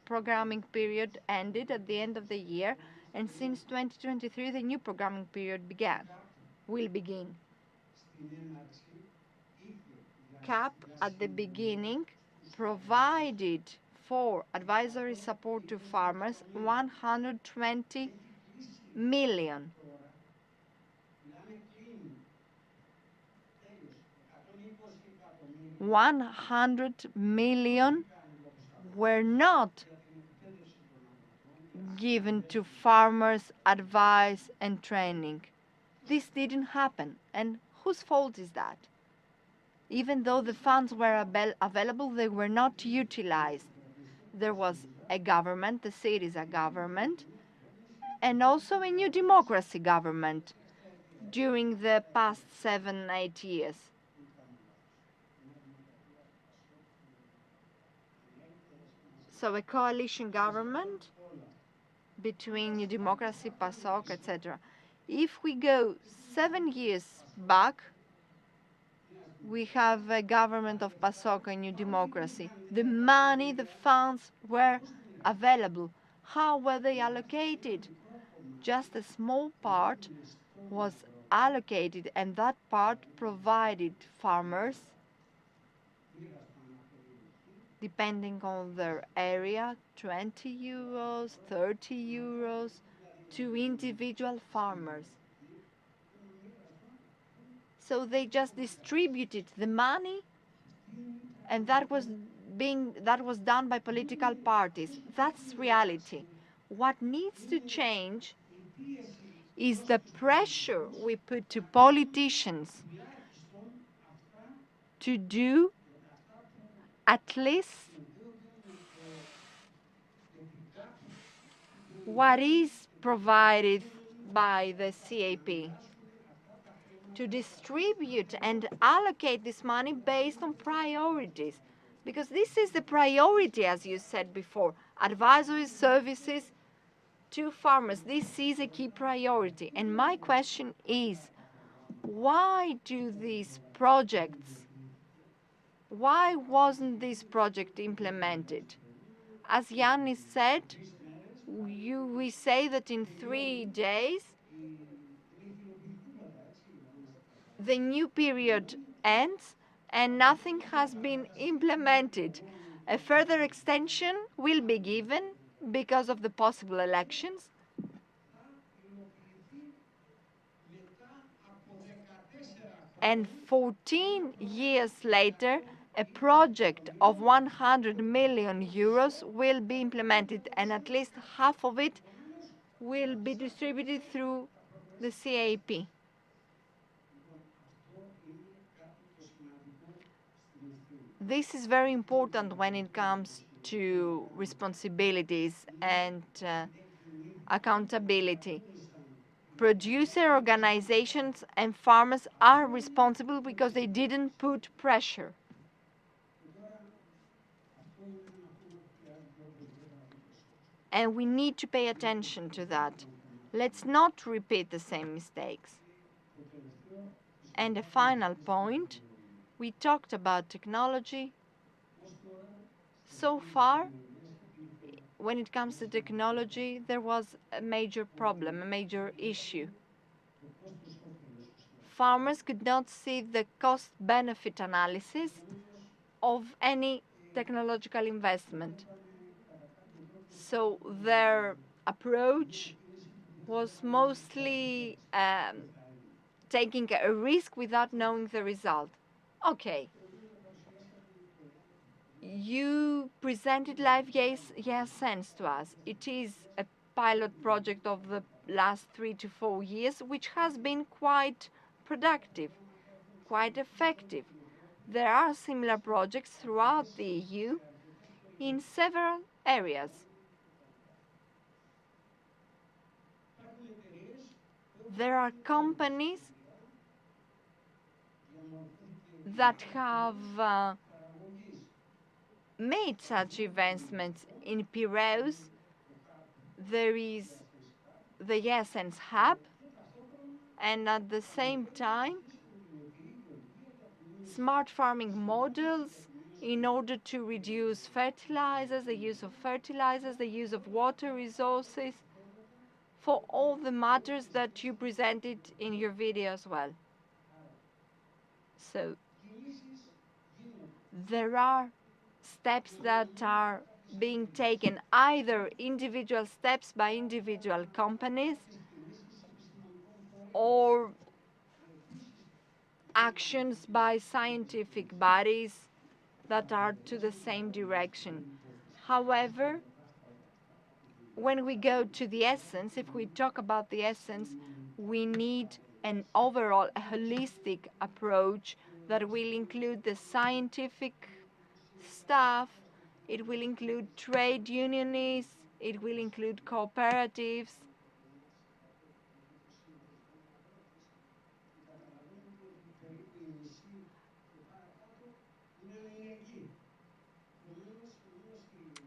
programming period ended at the end of the year, and since 2023 the new programming period will begin. CAP at the beginning provided for advisory support to farmers 120 million. 100 million were not given to farmers, advice and training. This didn't happen. And whose fault is that? Even though the funds were available, they were not utilized. There was a government, the Syriza government, and also a new democracy government during the past 7-8 years. So a coalition government between New Democracy, PASOK, etc. If we go 7 years back, we have a government of PASOK and New Democracy. The money, the funds were available. How were they allocated? Just a small part was allocated, and that part provided farmers, depending on their area, 20 euros, 30 euros, to individual farmers. So they just distributed the money, and that was done by political parties. That's reality. What needs to change is the pressure we put to politicians to do at least what is provided by the CAP, to distribute and allocate this money based on priorities. Because this is the priority, as you said before, advisory services to farmers. This is a key priority. And my question is, why wasn't this project implemented? As Yannis said, we say that in 3 days the new period ends and nothing has been implemented. A further extension will be given because of the possible elections. And 14 years later, a project of 100 million euros will be implemented, and at least half of it will be distributed through the CAP. This is very important when it comes to responsibilities and accountability. Producer organizations and farmers are responsible because they didn't put pressure. And we need to pay attention to that. Let's not repeat the same mistakes. And a final point, we talked about technology. So far, when it comes to technology, there was a major problem, a major issue. Farmers could not see the cost-benefit analysis of any technological investment. So their approach was mostly taking a risk without knowing the result. Okay. You presented live yes sense to us. It is a pilot project of the last 3 to 4 years, which has been quite productive, quite effective. There are similar projects throughout the EU in several areas. There are companies that have made such investments. In Piraeus, there is the Essence Hub, and at the same time, smart farming models in order to reduce fertilizers, the use of fertilizers, the use of water resources, for all the matters that you presented in your video as well. So there are steps that are being taken, either individual steps by individual companies or actions by scientific bodies that are to the same direction. However, when we go to the essence, if we talk about the essence, we need an overall, a holistic approach that will include the scientific staff, it will include trade unionists, it will include cooperatives.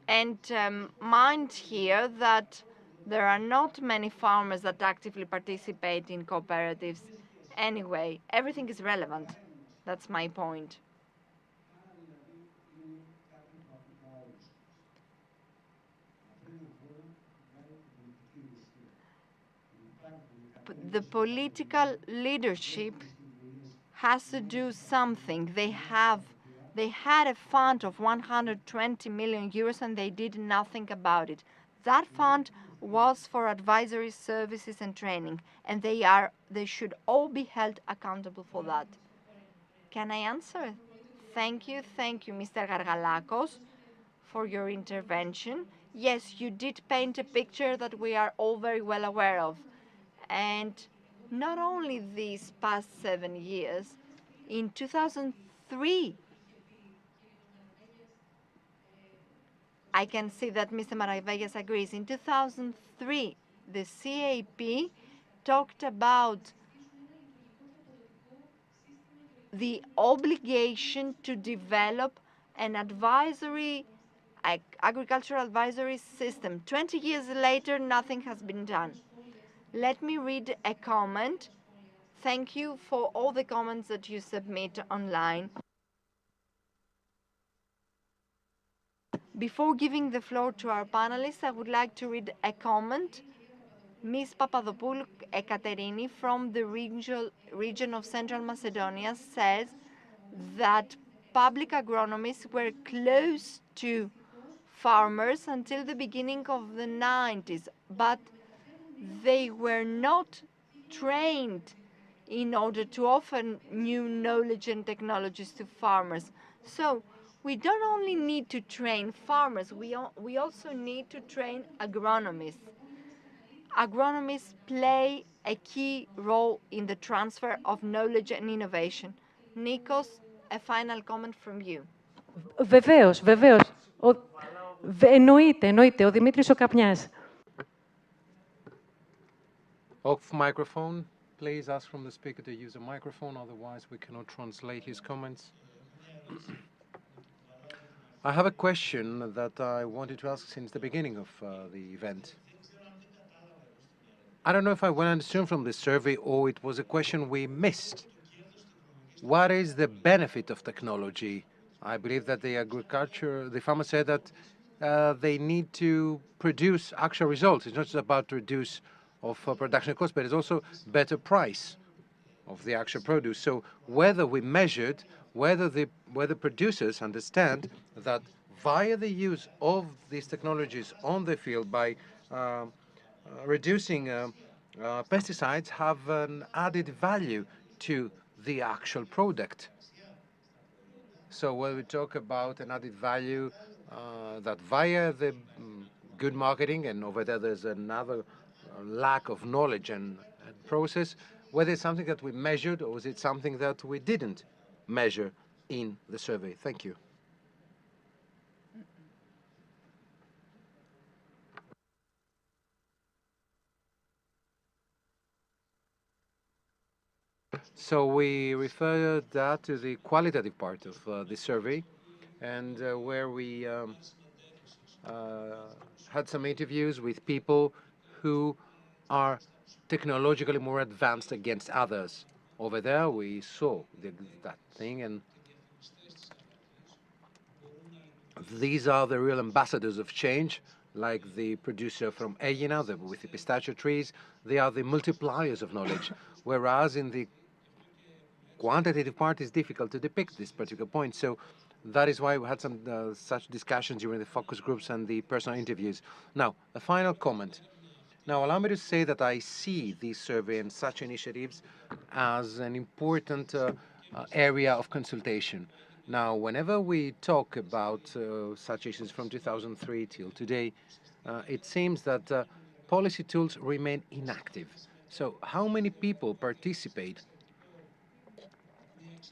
And mind here that there are not many farmers that actively participate in cooperatives. Anyway, everything is relevant. That's my point. The political leadership has to do something. They had a fund of 120 million euros and they did nothing about it. That fund was for advisory services and training, and they should all be held accountable for that. Can I answer? Thank you, Mr. Gargalakos, for your intervention. Yes, you did paint a picture that we are all very well aware of. And not only these past 7 years, in 2003, I can see that Mr. Maravillas agrees. In 2003, the CAP talked about the obligation to develop an agricultural advisory system. 20 years later, nothing has been done. Let me read a comment. Thank you for all the comments that you submit online. Before giving the floor to our panelists, I would like to read a comment. Ms. Papadopoulou Ekaterini from the region of Central Macedonia says that public agronomists were close to farmers until the beginning of the 90s, but they were not trained in order to offer new knowledge and technologies to farmers. So we don't only need to train farmers, we also need to train agronomists. Agronomists play a key role in the transfer of knowledge and innovation. Nikos, a final comment from you. Βεβαίως. Εννοείται. Ο Δημήτρης ο Καπνιάς. Off microphone. Please ask from the speaker to use a microphone, otherwise we cannot translate his comments. I have a question that I wanted to ask since the beginning of the event. I don't know if I well understood from this survey or it was a question we missed. What is the benefit of technology? I believe that the farmer said that they need to produce actual results. It's not just about reduce of production costs, but it's also better price of the actual produce. So whether we measured, whether producers understand that via the use of these technologies on the field by reducing pesticides have an added value to the actual product. So when we talk about an added value, that via the good marketing, and over there's another lack of knowledge and process, whether it's something that we measured or is it something that we didn't measure in the survey. Thank you. So we refer that to the qualitative part of the survey, and where we had some interviews with people who are technologically more advanced against others. Over there, we saw that thing, and these are the real ambassadors of change, like the producer from Aegina with the pistachio trees. They are the multipliers of knowledge, whereas in the quantitative part is difficult to depict this particular point. So that is why we had some such discussions during the focus groups and the personal interviews. Now, a final comment. Now, allow me to say that I see this survey and such initiatives as an important area of consultation. Now, whenever we talk about such issues from 2003 till today, it seems that policy tools remain inactive. So how many people participate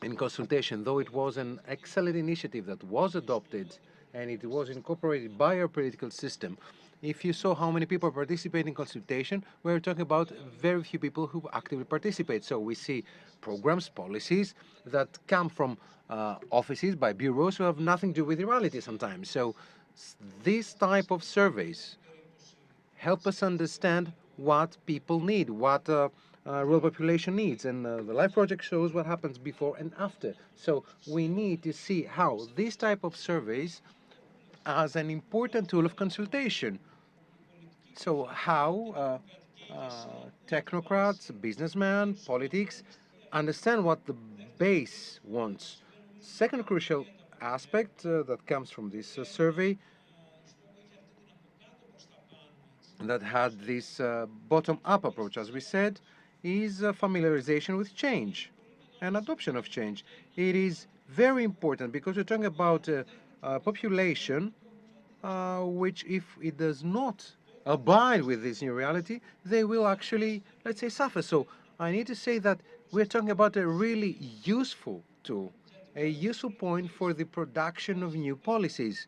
in consultation, though it was an excellent initiative that was adopted and it was incorporated by our political system? If you saw how many people participate in consultation, we're talking about very few people who actively participate. So we see programs, policies that come from offices by bureaus who have nothing to do with reality sometimes. So these type of surveys help us understand what people need, what rural population needs. And the LIFE project shows what happens before and after. So we need to see how these type of surveys as an important tool of consultation. So how technocrats, businessmen, politics understand what the base wants. Second crucial aspect that comes from this survey that had this bottom-up approach, as we said, is familiarization with change and adoption of change. It is very important because we're talking about a population which, if it does not abide with this new reality, they will actually, let's say, suffer. So I need to say that we're talking about a really useful tool, a useful point for the production of new policies,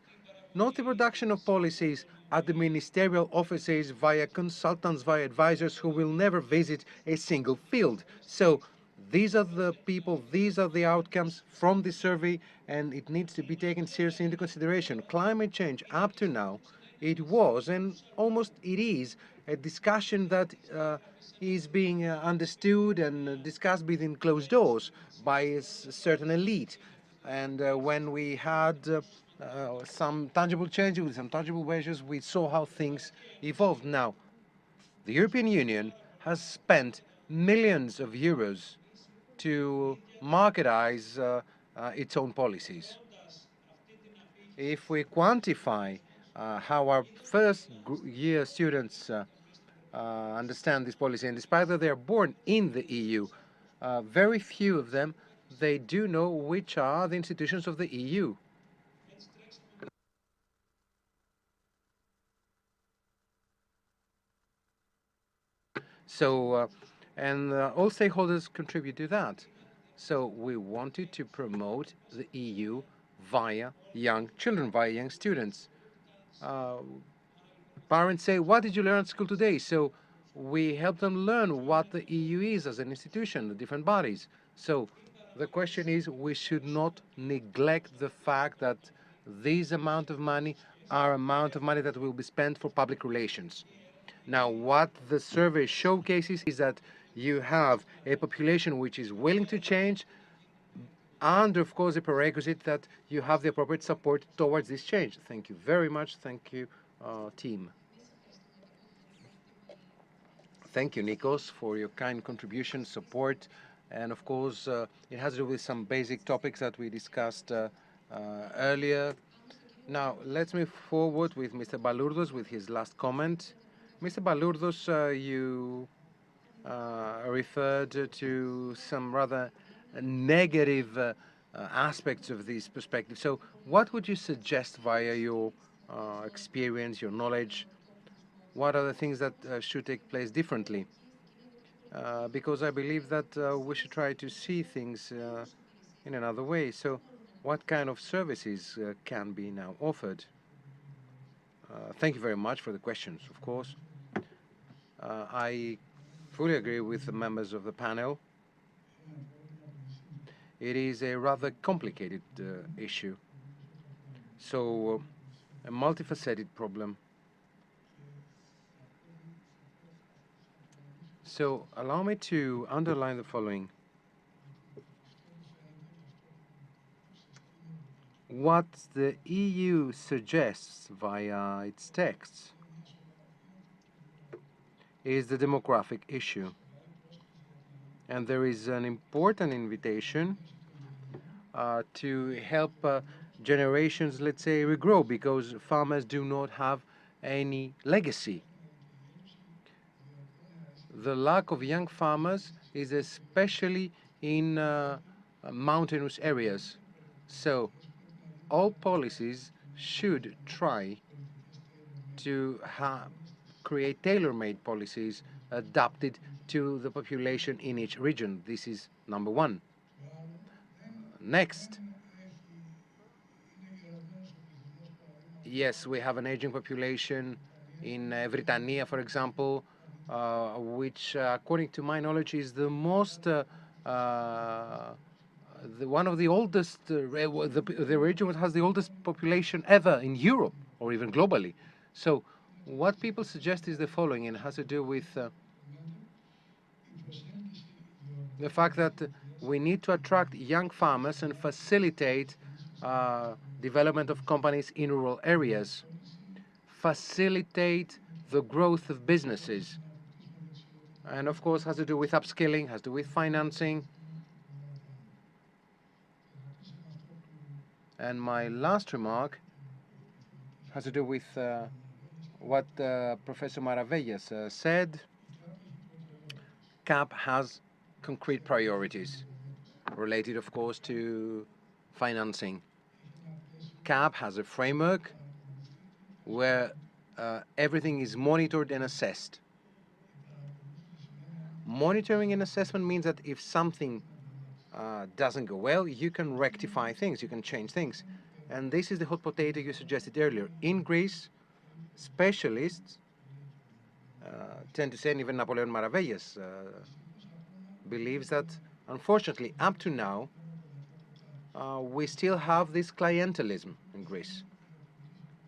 not the production of policies at the ministerial offices via consultants, via advisors who will never visit a single field. So these are the people, these are the outcomes from the survey, and it needs to be taken seriously into consideration. Climate change, up to now, it was, and almost it is, a discussion that is being understood and discussed within closed doors by a certain elite. And when we had some tangible changes, with some tangible measures, we saw how things evolved. Now, the European Union has spent millions of euros to marketize its own policies. If we quantify how our first-year students understand this policy, and despite that they are born in the EU, very few of them, they do know which are the institutions of the EU. So, and all stakeholders contribute to that. So we wanted to promote the EU via young children, via young students. Parents say, what did you learn at school today? So we help them learn what the EU is as an institution, the different bodies. So the question is, we should not neglect the fact that this amount of money are amount of money that will be spent for public relations. Now, what the survey showcases is that you have a population which is willing to change, and of course a prerequisite that you have the appropriate support towards this change. Thank you very much. Thank you, team. Thank you, Nikos, for your kind contribution, support, and of course it has to do with some basic topics that we discussed earlier. Now, let's move forward with Mr. Balourdos with his last comment. Mr. Balourdos, you referred to some rather negative aspects of this perspective. So what would you suggest via your experience, your knowledge? What are the things that should take place differently? Because I believe that we should try to see things in another way. So what kind of services can be now offered? Thank you very much for the questions, of course. I fully agree with the members of the panel. It is a rather complicated issue. So a multifaceted problem. So allow me to underline the following. What the EU suggests via its texts is the demographic issue. And there is an important invitation to help generations, let's say, regrow, because farmers do not have any legacy. The lack of young farmers is especially in mountainous areas. So all policies should try to create tailor-made policies adapted to the population in each region. This is number one. Next, yes, we have an aging population in Britannia, for example, which, according to my knowledge, is the most one of the oldest, the region has the oldest population ever in Europe or even globally. So what people suggest is the following, and it has to do with the fact that we need to attract young farmers and facilitate development of companies in rural areas, facilitate the growth of businesses, and of course has to do with upskilling, has to do with financing. And my last remark has to do with what Professor Maravellas said. CAP has concrete priorities related, of course, to financing. CAP has a framework where everything is monitored and assessed. Monitoring and assessment means that if something doesn't go well, you can rectify things, you can change things. And this is the hot potato you suggested earlier. In Greece, specialists tend to say, and even Napoleon Maravellas believes that, unfortunately, up to now, we still have this clientelism in Greece,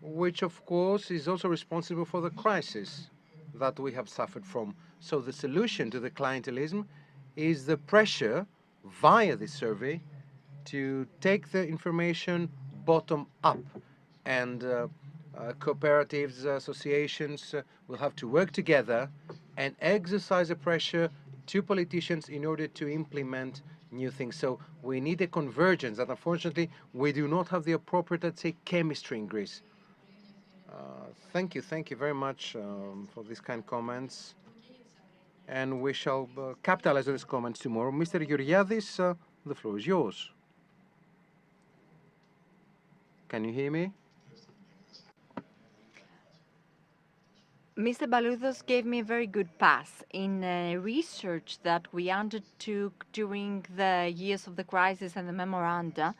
which, of course, is also responsible for the crisis that we have suffered from. So the solution to the clientelism is the pressure via this survey to take the information bottom up, and cooperatives, associations will have to work together and exercise a pressure to politicians in order to implement new things. So we need a convergence that, unfortunately, we do not have the appropriate, let's say, chemistry in Greece. Thank you very much for these kind comments. And we shall capitalize on these comments tomorrow. Mr. Georgiadis, the floor is yours. Can you hear me? Mr. Baloudos gave me a very good pass in research that we undertook during the years of the crisis and the memoranda,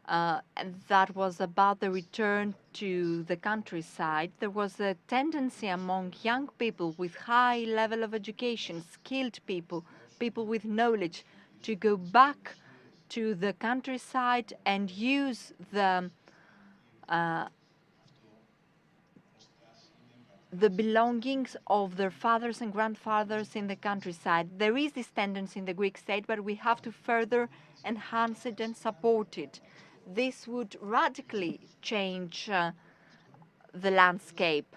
and that was about the return to the countryside. There was a tendency among young people with high level of education, skilled people, people with knowledge, to go back to the countryside and use the belongings of their fathers and grandfathers in the countryside. There is this tendency in the Greek state, but we have to further enhance it and support it. This would radically change the landscape.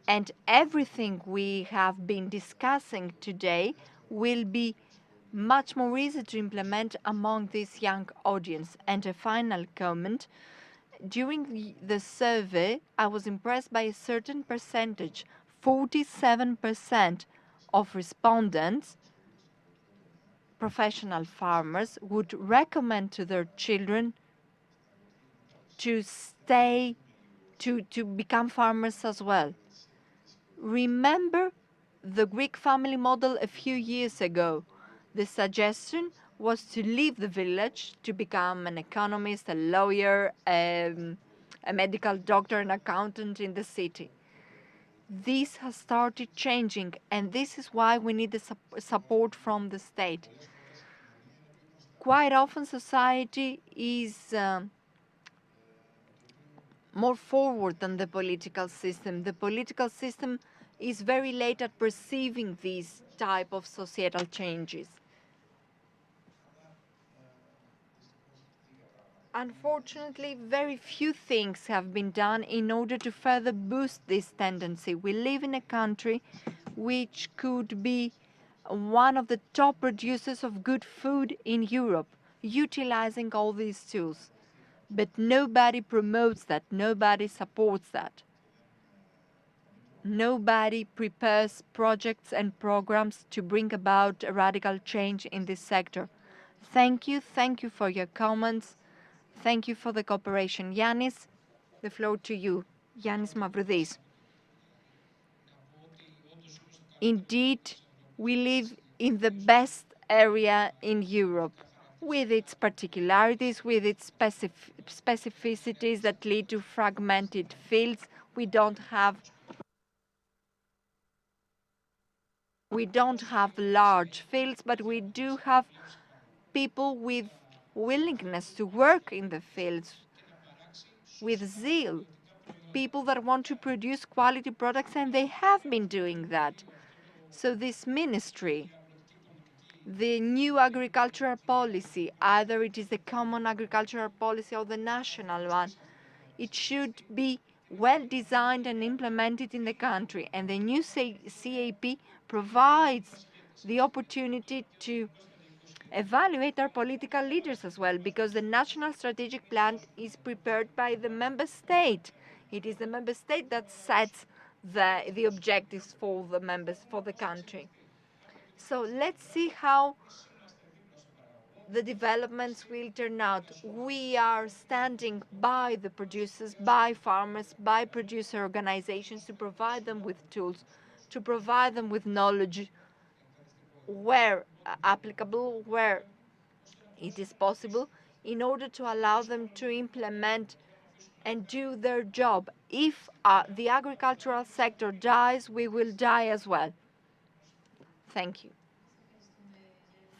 And everything we have been discussing today will be much more easy to implement among this young audience. And a final comment. During the survey, I was impressed by a certain percentage. 47% of respondents, professional farmers, would recommend to their children to become farmers as well. Remember the Greek family model a few years ago. The suggestion was to leave the village to become an economist, a lawyer, a medical doctor, an accountant in the city. This has started changing, and this is why we need the support from the state. Quite often society is more forward than the political system. The political system is very late at perceiving these type of societal changes. Unfortunately, very few things have been done in order to further boost this tendency. We live in a country which could be one of the top producers of good food in Europe, utilizing all these tools. But nobody promotes that, nobody supports that. Nobody prepares projects and programs to bring about a radical change in this sector. Thank you for your comments. Thank you for the cooperation. Yannis, the floor to you. Yannis Mavroudis. Indeed, we live in the best area in Europe, with its particularities, with its specificities that lead to fragmented fields. We don't have large fields, but we do have people with willingness to work in the fields, with zeal, people that want to produce quality products, and they have been doing that. So this ministry, the new agricultural policy, either it is the common agricultural policy or the national one, it should be well designed and implemented in the country. And the new CAP provides the opportunity to evaluate our political leaders as well, because the national strategic plan is prepared by the member state. It is the member state that sets the objectives for the country. So let's see how the developments will turn out. We are standing by the producers, by farmers, by producer organizations to provide them with tools, to provide them with knowledge where applicable, where it is possible, in order to allow them to implement and do their job. If the agricultural sector dies, we will die as well. Thank you.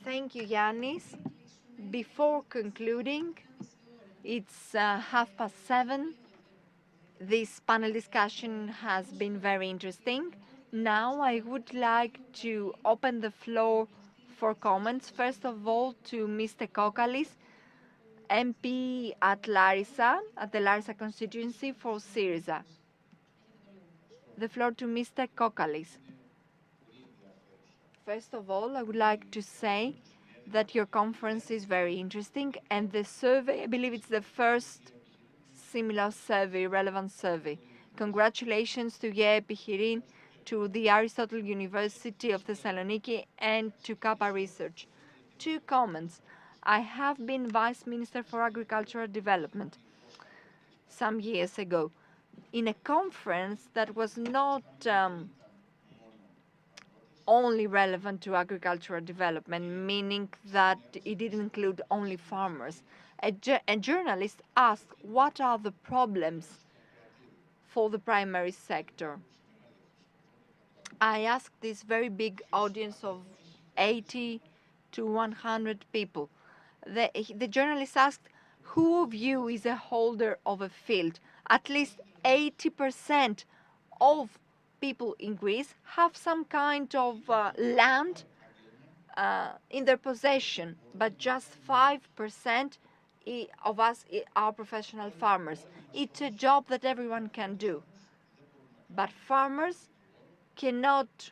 Thank you, Yannis. Before concluding, it's 7:30. This panel discussion has been very interesting. Now I would like to open the floor for comments. First of all, to Mr. Kokalis, MP at Larissa, at the Larissa constituency for Syriza. The floor to Mr. Kokalis. First of all, I would like to say that your conference is very interesting, and the survey, I believe it's the first similar survey, relevant survey. Congratulations to GAIA EPICHEIREIN, to the Aristotle University of Thessaloniki, and to Kappa Research. 2 comments. I have been Vice Minister for Agricultural Development some years ago in a conference that was not only relevant to agricultural development, meaning that it didn't include only farmers. A journalist asked, what are the problems for the primary sector? I asked this very big audience of 80 to 100 people. The journalist asked, who of you is a holder of a field? At least 80% of people in Greece have some kind of land in their possession, but just 5% of us are professional farmers. It's a job that everyone can do. But farmers cannot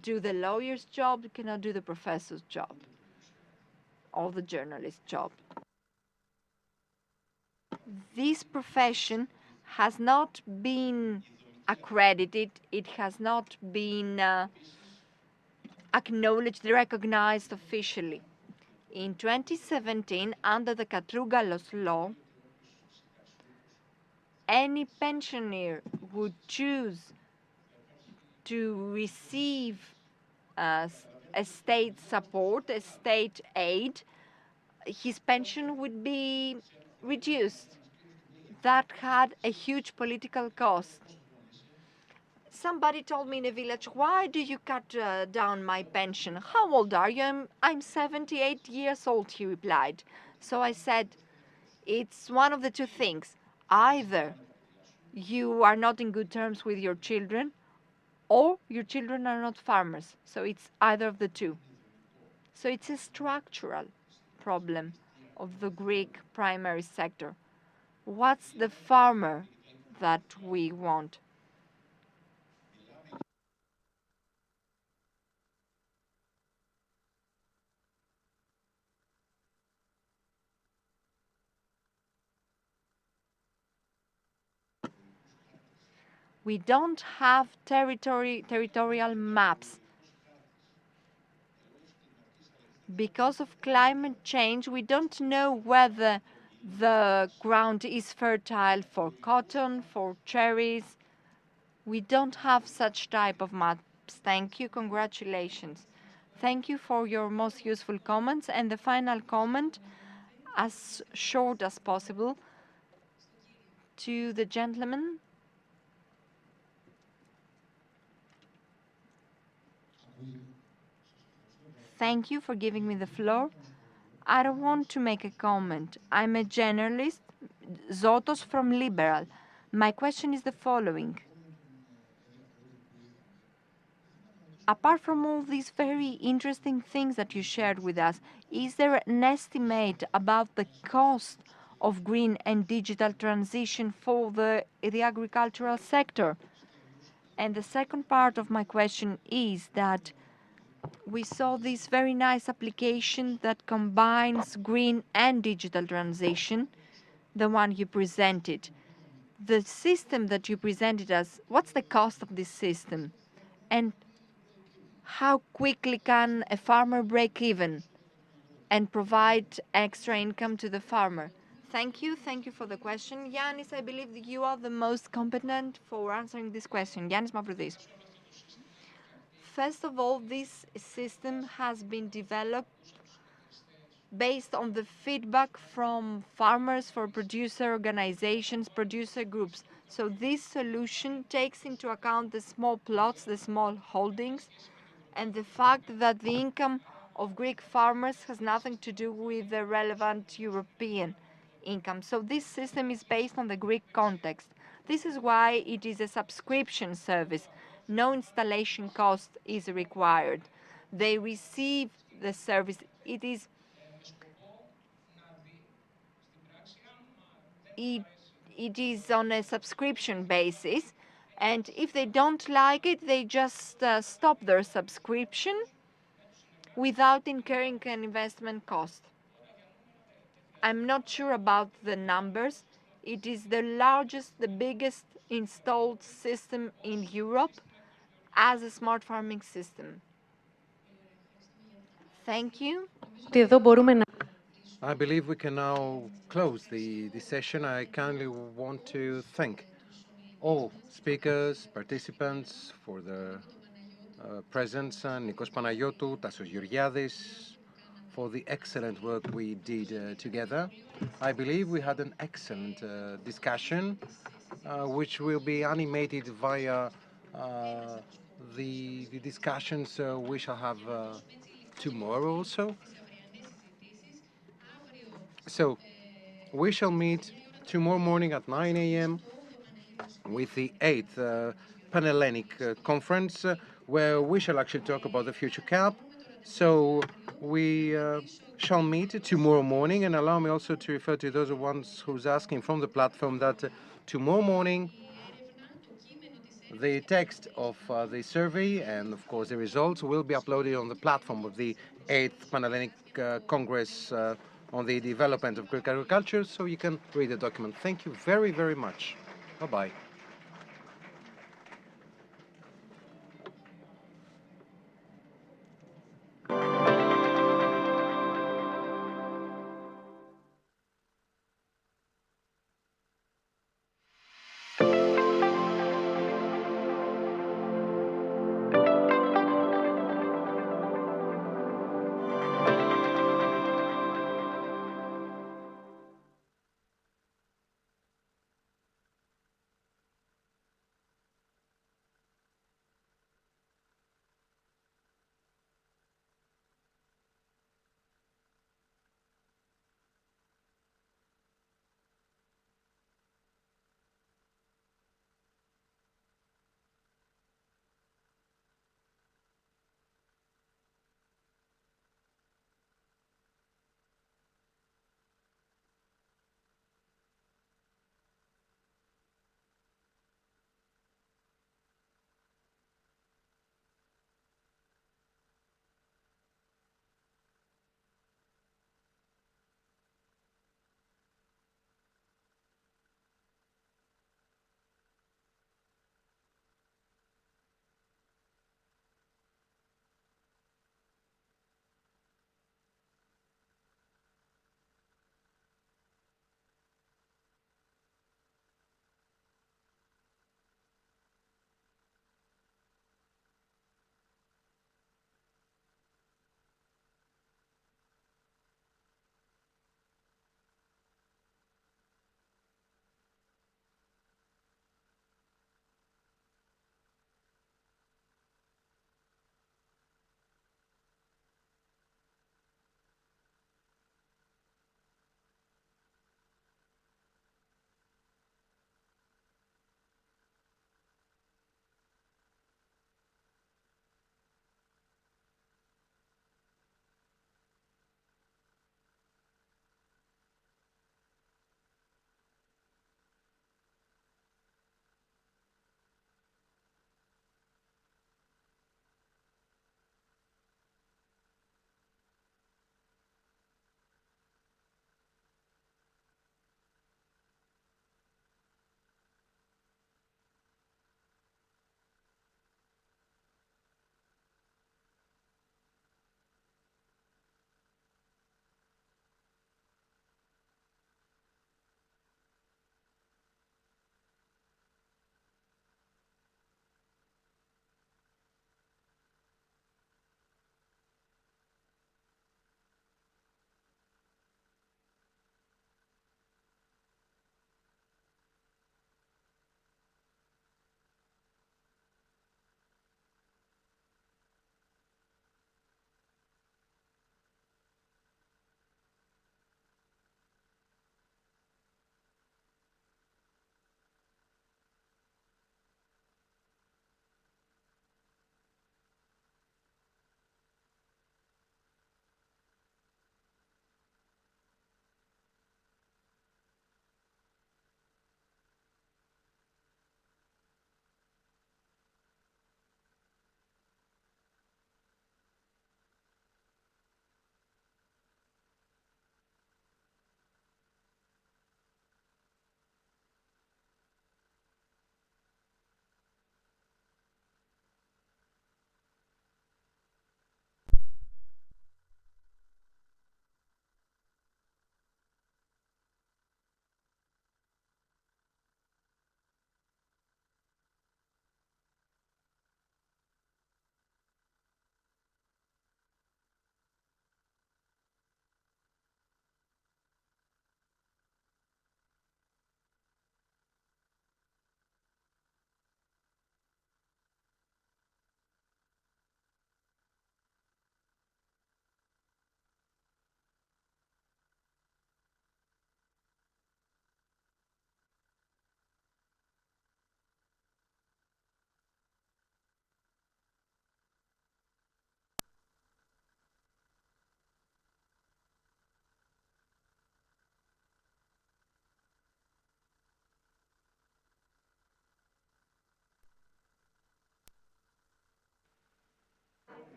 do the lawyer's job, cannot do the professor's job, or the journalist's job. This profession has not been accredited, it has not been acknowledged, recognized officially. In 2017, under the Katrougalos law, any pensioner would choose to receive a state support, a state aid, his pension would be reduced. That had a huge political cost. Somebody told me in a village, why do you cut down my pension? How old are you? I'm 78 years old, he replied. So I said, it's one of the 2 things. Either you are not in good terms with your children, or your children are not farmers. So it's either of the 2. So it's a structural problem of the Greek primary sector. What's the farmer that we want? We don't have territorial maps. Because of climate change, we don't know whether The ground is fertile for cotton, for cherries. We don't have such type of maps. Thank you. Congratulations. Thank you for your most useful comments. And the final comment, as short as possible, to the gentleman. Thank you for giving me the floor. I don't want to make a comment. I'm a journalist, Zotos from Liberal. My question is the following. Apart from all these very interesting things that you shared with us, is there an estimate about the cost of green and digital transition for the agricultural sector? And the second part of my question is that we saw this very nice application that combines green and digital transition, the one you presented. The system that you presented us, what's the cost of this system? And how quickly can a farmer break even and provide extra income to the farmer? Thank you. Thank you for the question. Yannis, I believe that you are the most competent for answering this question. Yannis Mavroudis. First of all, this system has been developed based on the feedback from farmers, for producer organizations, producer groups. So this solution takes into account the small plots, the small holdings, and the fact that the income of Greek farmers has nothing to do with the relevant European income. So this system is based on the Greek context. This is why it is a subscription service. No installation cost is required. They receive the service. It is on a subscription basis, and if they don't like it, they just stop their subscription without incurring an investment cost. I'm not sure about the numbers. It is the largest, the biggest installed system in Europe as a smart farming system. Thank you. I believe we can now close the session. I kindly want to thank all speakers, participants for their presence, Nikos Panagiotou, Tassos Georgiadis, for the excellent work we did together. I believe we had an excellent discussion, which will be animated via the discussions we shall have tomorrow also. So we shall meet tomorrow morning at 9 a.m. with the 8th Panhellenic Conference, where we shall actually talk about the future CAP. So we shall meet tomorrow morning, and allow me also to refer to those ones who's asking from the platform that tomorrow morning the text of the survey and, of course, the results will be uploaded on the platform of the 8th Panhellenic Congress on the development of Greek agriculture, so you can read the document. Thank you very, very much. Bye-bye.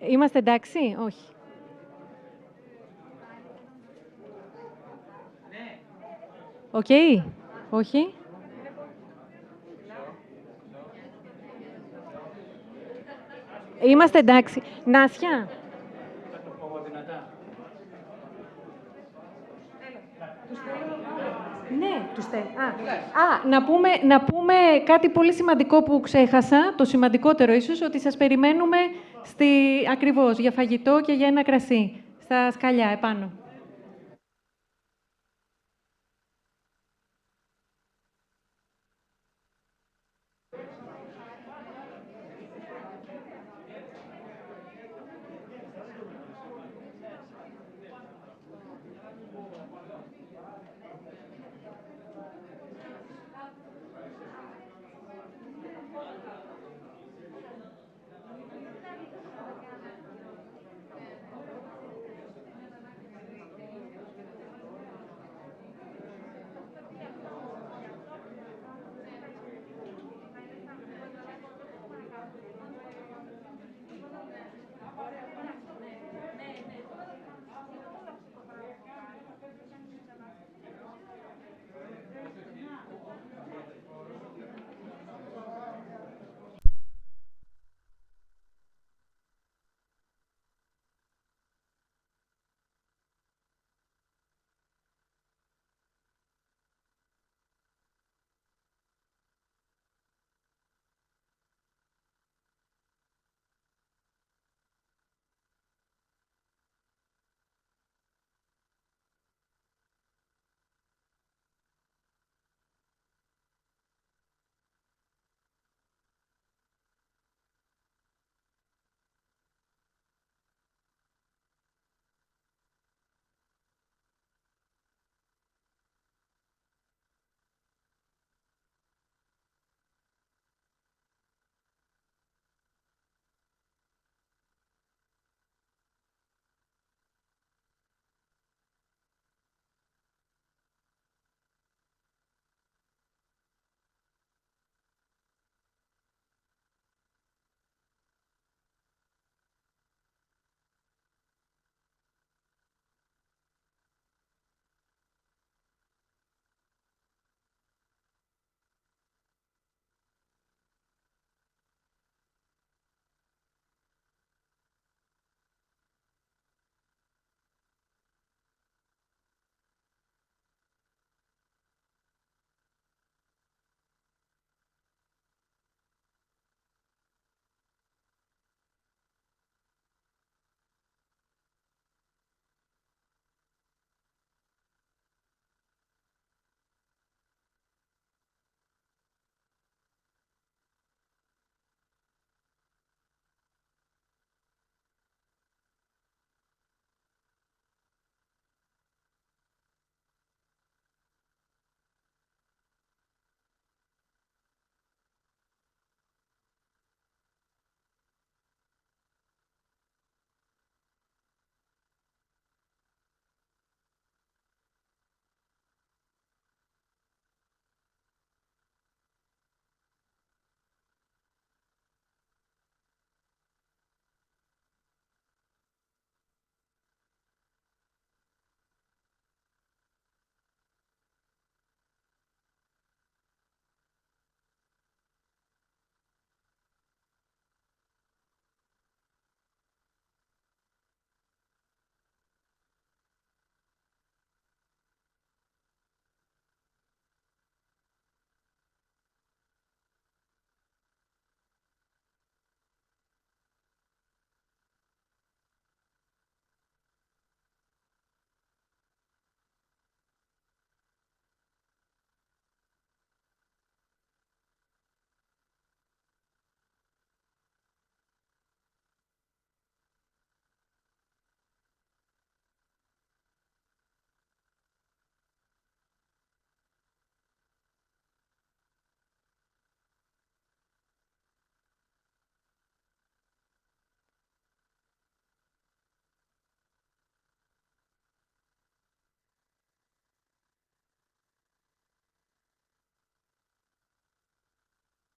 Είμαστε εντάξει, όχι. Οκ, όχι. Είμαστε εντάξει. Νάσια. Ναι, τους θέλω. Να πούμε κάτι πολύ σημαντικό που ξέχασα, το σημαντικότερο ίσως, ότι σας περιμένουμε ακριβώς για φαγητό και για ένα κρασί, στα σκαλιά επάνω.